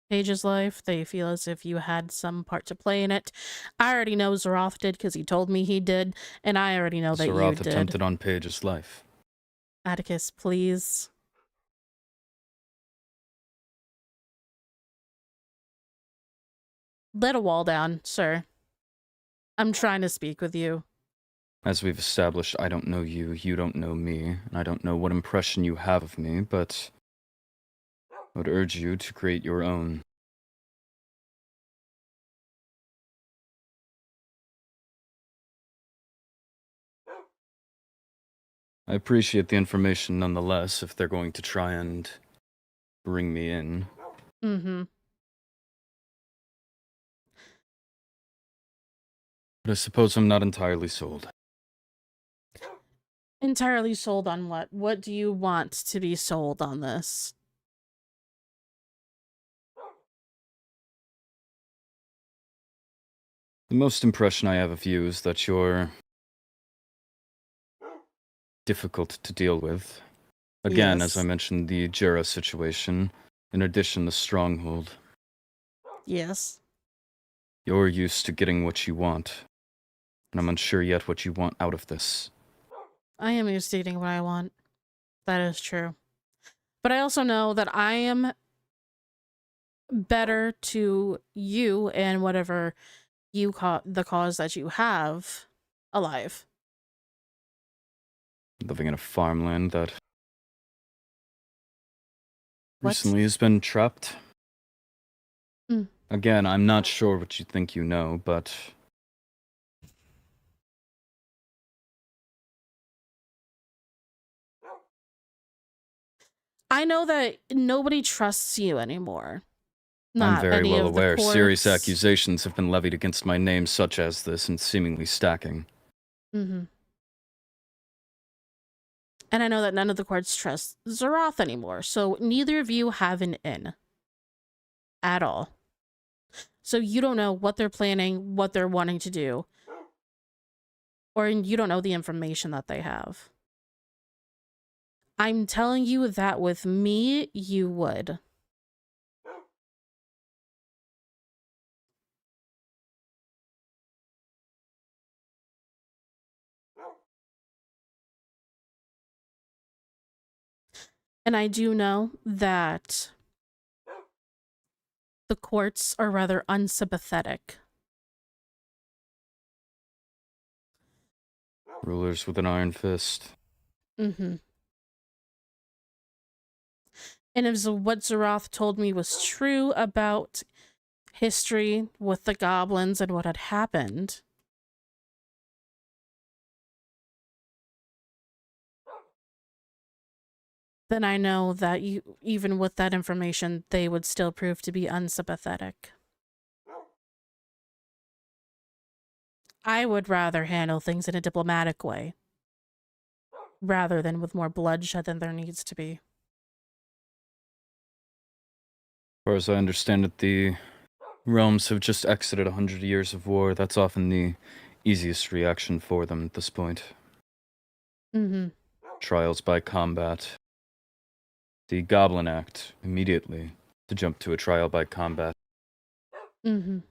Paige's life. They feel as if you had some part to play in it. I already know Zeroth did because he told me he did, and I already know that Zeroth you did. attempted on Paige's life. Atticus, please. Let a wall down, sir. I'm trying to speak with you. As we've established, I don't know you, you don't know me, and I don't know what impression you have of me, but I would urge you to create your own. I appreciate the information nonetheless if they're going to try and bring me in. Mm-hmm. But I suppose I'm not entirely sold. Entirely sold on what? What do you want to be sold on this? The most impression I have of you is that you're difficult to deal with. Again, as I Yes. mentioned, the Jera situation. In addition, the stronghold. Yes. You're used to getting what you want, and I'm unsure yet what you want out of this. I am used to eating what I want. That is true. But I also know that I am better to you and whatever you the cause that you have alive. Living in a farmland that What? recently has been trapped. Mm. Again, I'm not sure what you think you know, but I know that nobody trusts you anymore. I'm Not very any well of the aware serious courts. accusations have been levied against my name such as this and seemingly stacking. Mm-hmm. And I know that none of the courts trust Zeroth anymore, so neither of you have an in. At all. So you don't know what they're planning, what they're wanting to do. Or you don't know the information that they have. I'm telling you that with me, you would. And I do know that the courts are rather unsympathetic. Rulers with an iron fist. Mm-hmm. And if what Zeroth told me was true about history with the goblins and what had happened, then I know that even with that information, they would still prove to be unsympathetic. I would rather handle things in a diplomatic way, rather than with more bloodshed than there needs to be. As far as I understand it, the realms have just exited 100 years of war. That's often the easiest reaction for them at this point. Mm-hmm. Trials by combat. The Goblin Act, immediately, to jump to a trial by combat. Mm-hmm.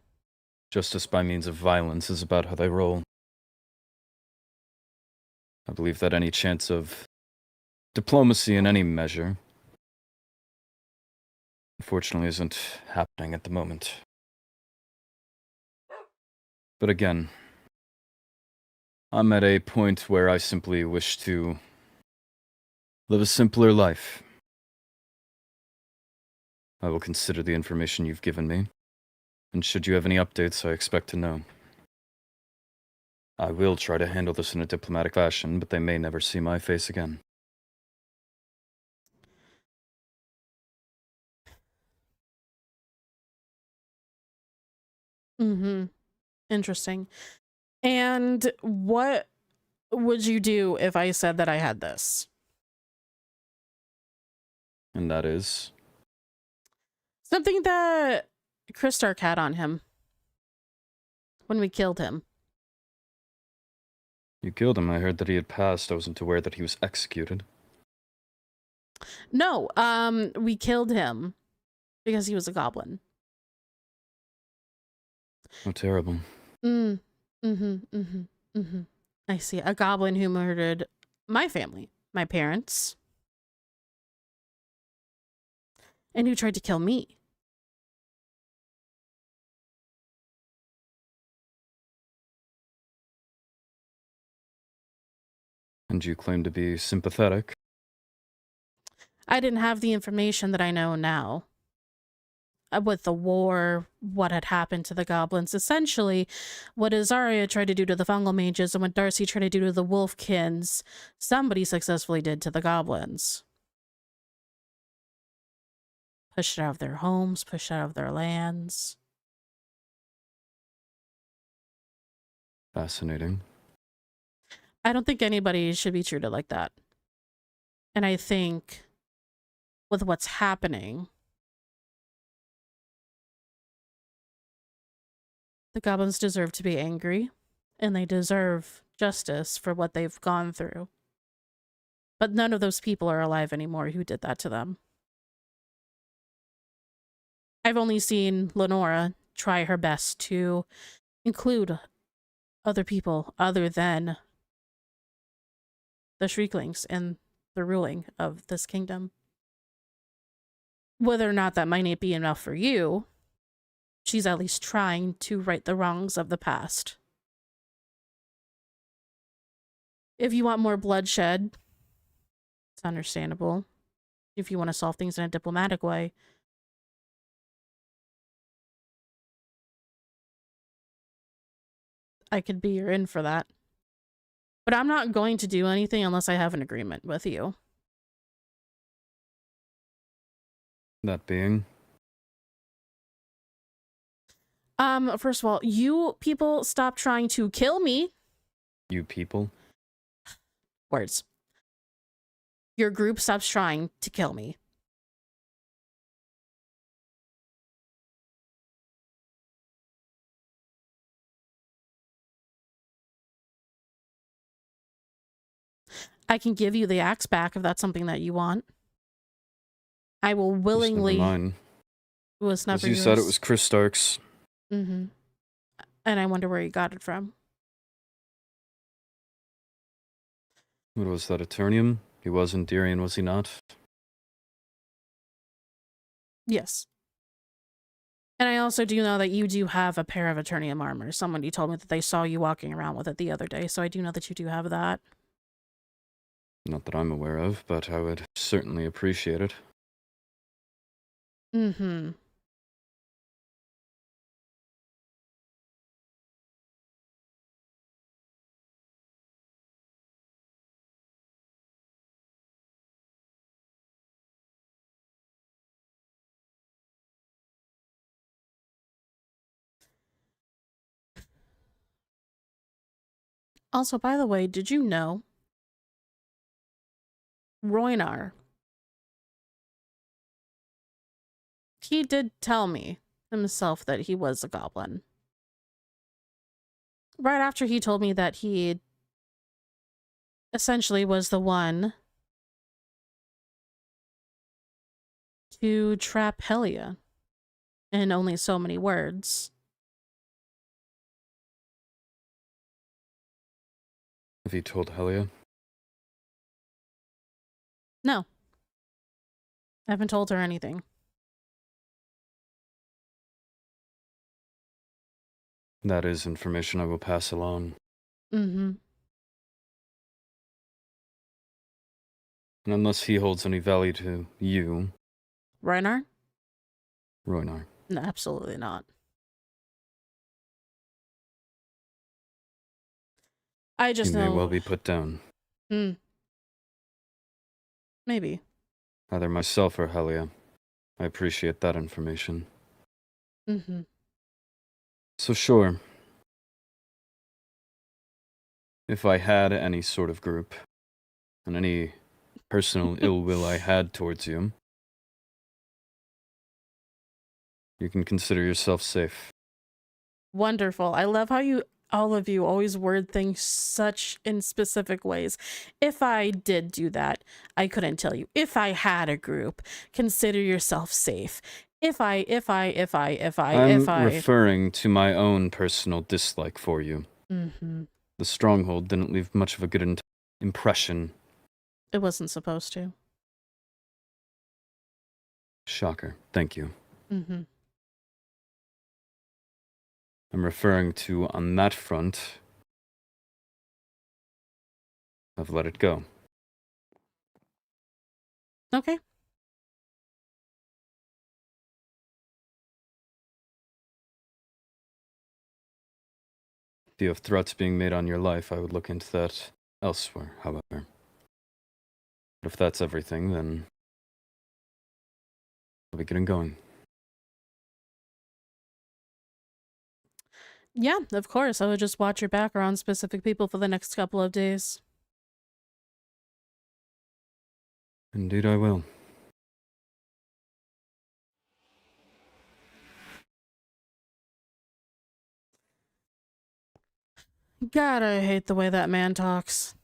Justice by means of violence is about how they roll. I believe that any chance of diplomacy in any measure, unfortunately, isn't happening at the moment. But again, I'm at a point where I simply wish to live a simpler life. I will consider the information you've given me, and should you have any updates, I expect to know. I will try to handle this in a diplomatic fashion, but they may never see my face again. Mm-hmm. Interesting. And what would you do if I said that I had this? And that is? Something that Christark had on him when we killed him. You killed him. I heard that he had passed. I wasn't aware that he was executed. No, we killed him because he was a goblin. Oh, terrible. I see. A goblin who murdered my family, my parents, and who tried to kill me. And you claim to be sympathetic. I didn't have the information that I know now. With the war, what had happened to the goblins. Essentially, what Azaria tried to do to the fungal mages and what Darcy tried to do to the wolfkins, somebody successfully did to the goblins. Pushed out of their homes, pushed out of their lands. Fascinating. I don't think anybody should be treated like that. And I think with what's happening, the goblins deserve to be angry, and they deserve justice for what they've gone through. But none of those people are alive anymore who did that to them. I've only seen Lenora try her best to include other people other than the Shrieklings in the ruling of this kingdom. Whether or not that might not be enough for you, she's at least trying to right the wrongs of the past. If you want more bloodshed, it's understandable. If you want to solve things in a diplomatic way, I could be your in for that. But I'm not going to do anything unless I have an agreement with you. That being? First of all, you people stop trying to kill me. You people? Words. Your group stops trying to kill me. I can give you the axe back if that's something that you want. I will willingly. Never mind. It was never As you yours. said, it was Chris Stark's. Mm-hmm. And I wonder where you got it from. What was that, Eternium? He was in Dirian, was he not? Yes. And I also do know that you do have a pair of Eternium armor. Somebody told me that they saw you walking around with it the other day, so I do know that you do have that. Not that I'm aware of, but I would certainly appreciate it. Mm-hmm. Also, by the way, did you know Rowena, he did tell me himself that he was a goblin. Right after he told me that he essentially was the one to trap Helia in only so many words. Have you told Helia? No. I haven't told her anything. That is information I will pass along. Mm-hmm. And unless he holds any value to you, Reinar? Roinar. No, absolutely not. I He just may know. well be put down. Maybe. Either myself or Helia. I appreciate that information. Mm-hmm. So sure. If I had any sort of group, and any personal ill will I had towards you, you can consider yourself safe. Wonderful. I love how all of you always word things such in specific ways. If I did do that, I couldn't tell you. If I had a group, consider yourself safe. I'm referring to my own personal dislike for you. Mm-hmm. The stronghold didn't leave much of a good impression. It wasn't supposed to. Shocker. Thank you. Mm-hmm. I'm referring to, on that front, I've let it go. Okay. If you have threats being made on your life, I would look into that elsewhere, however. But if that's everything, then I'll be getting going. Yeah, of course. I would just watch your back around specific people for the next couple of days. Indeed I will. God, I hate the way that man talks.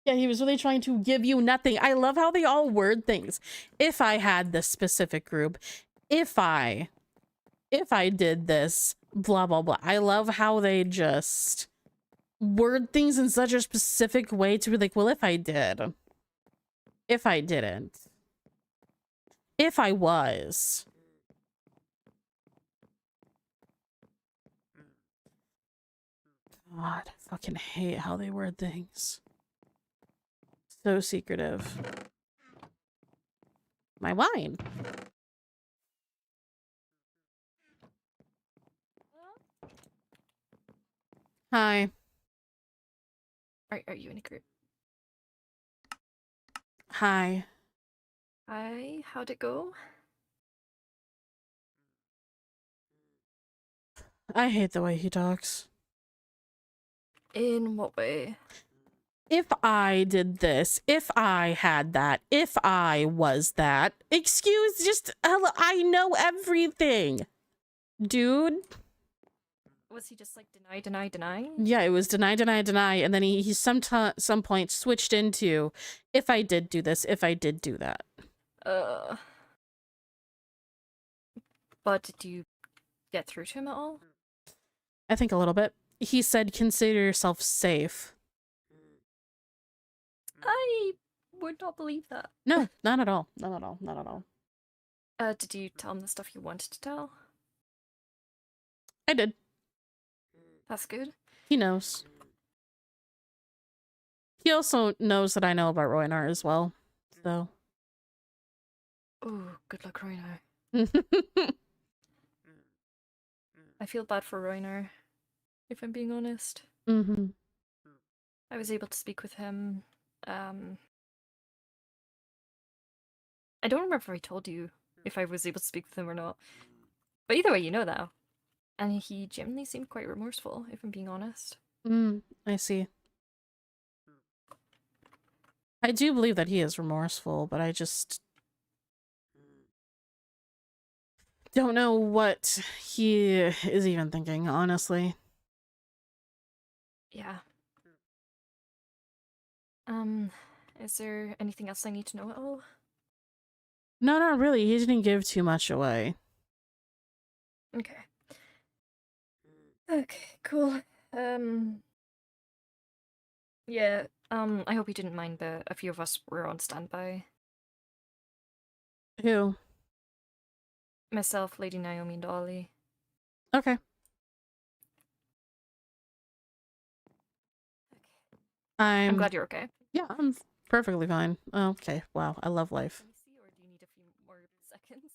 Yeah, he was really trying to give you nothing. I love how they all word things. If I had this specific group, if I did this, blah, blah, blah. I love how they just word things in such a specific way to be like, well, if I did, if I didn't, if I was. God, I fucking hate how they word things. So secretive. My wine. Hi. Are you in a group? Hi. Hi, how'd it go? I hate the way he talks. In what way? If I did this, if I had that, if I was that, excuse, just, I know everything. Dude. Was he just like deny? Yeah, it was deny, deny, deny, and then he some point switched into, if I did do this, if I did do that. But did you get through to him at all? I think a little bit. He said, consider yourself safe. I would not believe that. No, not at all. Not at all. Not at all. Did you tell him the stuff you wanted to tell? I did. That's good. He knows. He also knows that I know about Rowena as well, so. Oh, good luck, Rowena. I feel bad for Rowena, if I'm being honest. Mm-hmm. I was able to speak with him. I don't remember if I told you if I was able to speak with him or not. But either way, you know that. And he genuinely seemed quite remorseful, if I'm being honest. I see. I do believe that he is remorseful, but I just don't know what he is even thinking, honestly. Yeah. Is there anything else I need to know at all? No, not really. He didn't give too much away. Okay. Okay, cool. Yeah, I hope you didn't mind, but a few of us were on standby. Who? Myself, Lady Naomi, and Dolly. Okay. I'm glad you're okay. Yeah, I'm perfectly fine. Okay, wow, I love life. Can you see, or do you need a few more seconds?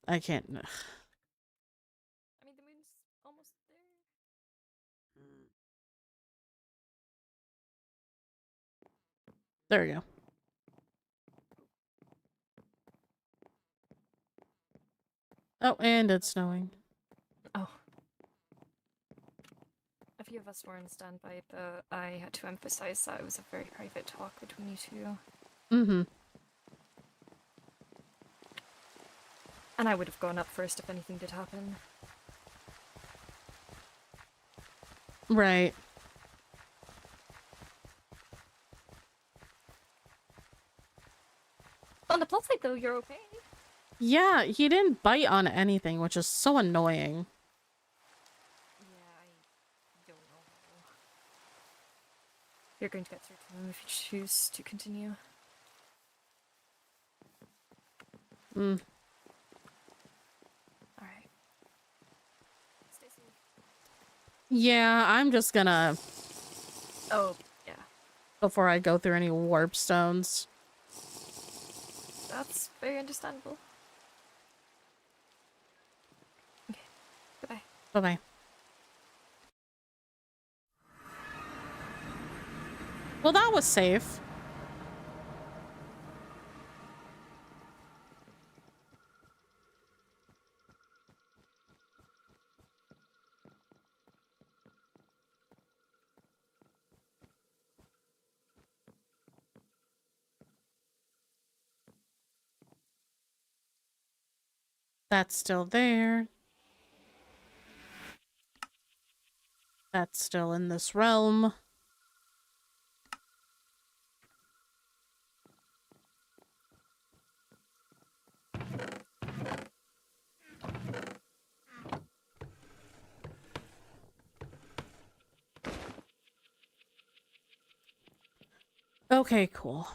I can't. I mean, the moon's almost there. There we go. Oh, and it's snowing. Oh. A few of us were on standby, but I had to emphasize that it was a very private talk between you two. Mm-hmm. And I would have gone up first if anything did happen. Right. On the plus side, though, you're okay. Yeah, he didn't bite on anything, which is so annoying. Yeah, I don't know. You're going to get through to him if you choose to continue. Mm. Alright. Stay safe. Yeah, I'm just gonna... Oh, yeah. Before I go through any warp stones. That's very understandable. Okay. Goodbye. Bye-bye. Well, that was safe. That's still there. That's still in this realm. Okay, cool.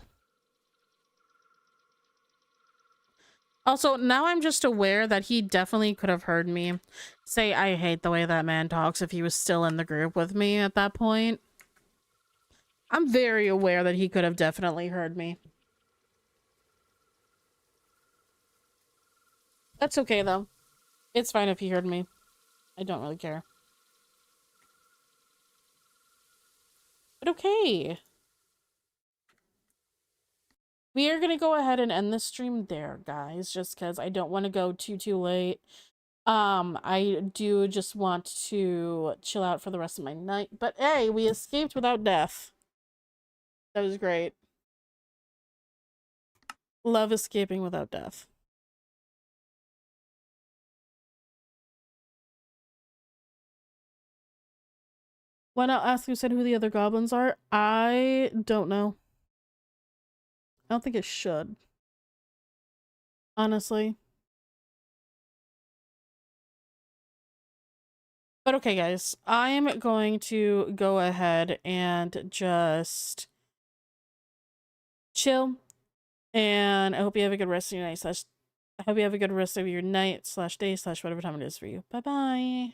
Also, now I'm just aware that he definitely could have heard me say, I hate the way that man talks if he was still in the group with me at that point. I'm very aware that he could have definitely heard me. That's okay, though. It's fine if he heard me. I don't really care. But okay. We are going to go ahead and end this stream there, guys, just because I don't want to go too late. I do just want to chill out for the rest of my night. But hey, we escaped without death. That was great. Love escaping without death. Why not ask who said who the other goblins are? I don't know. I don't think it should. Honestly. But okay, guys. I'm going to go ahead and just chill. And I hope you have a good rest of your night. I hope you have a good rest of your night /day/ whatever time it is for you. Bye-bye.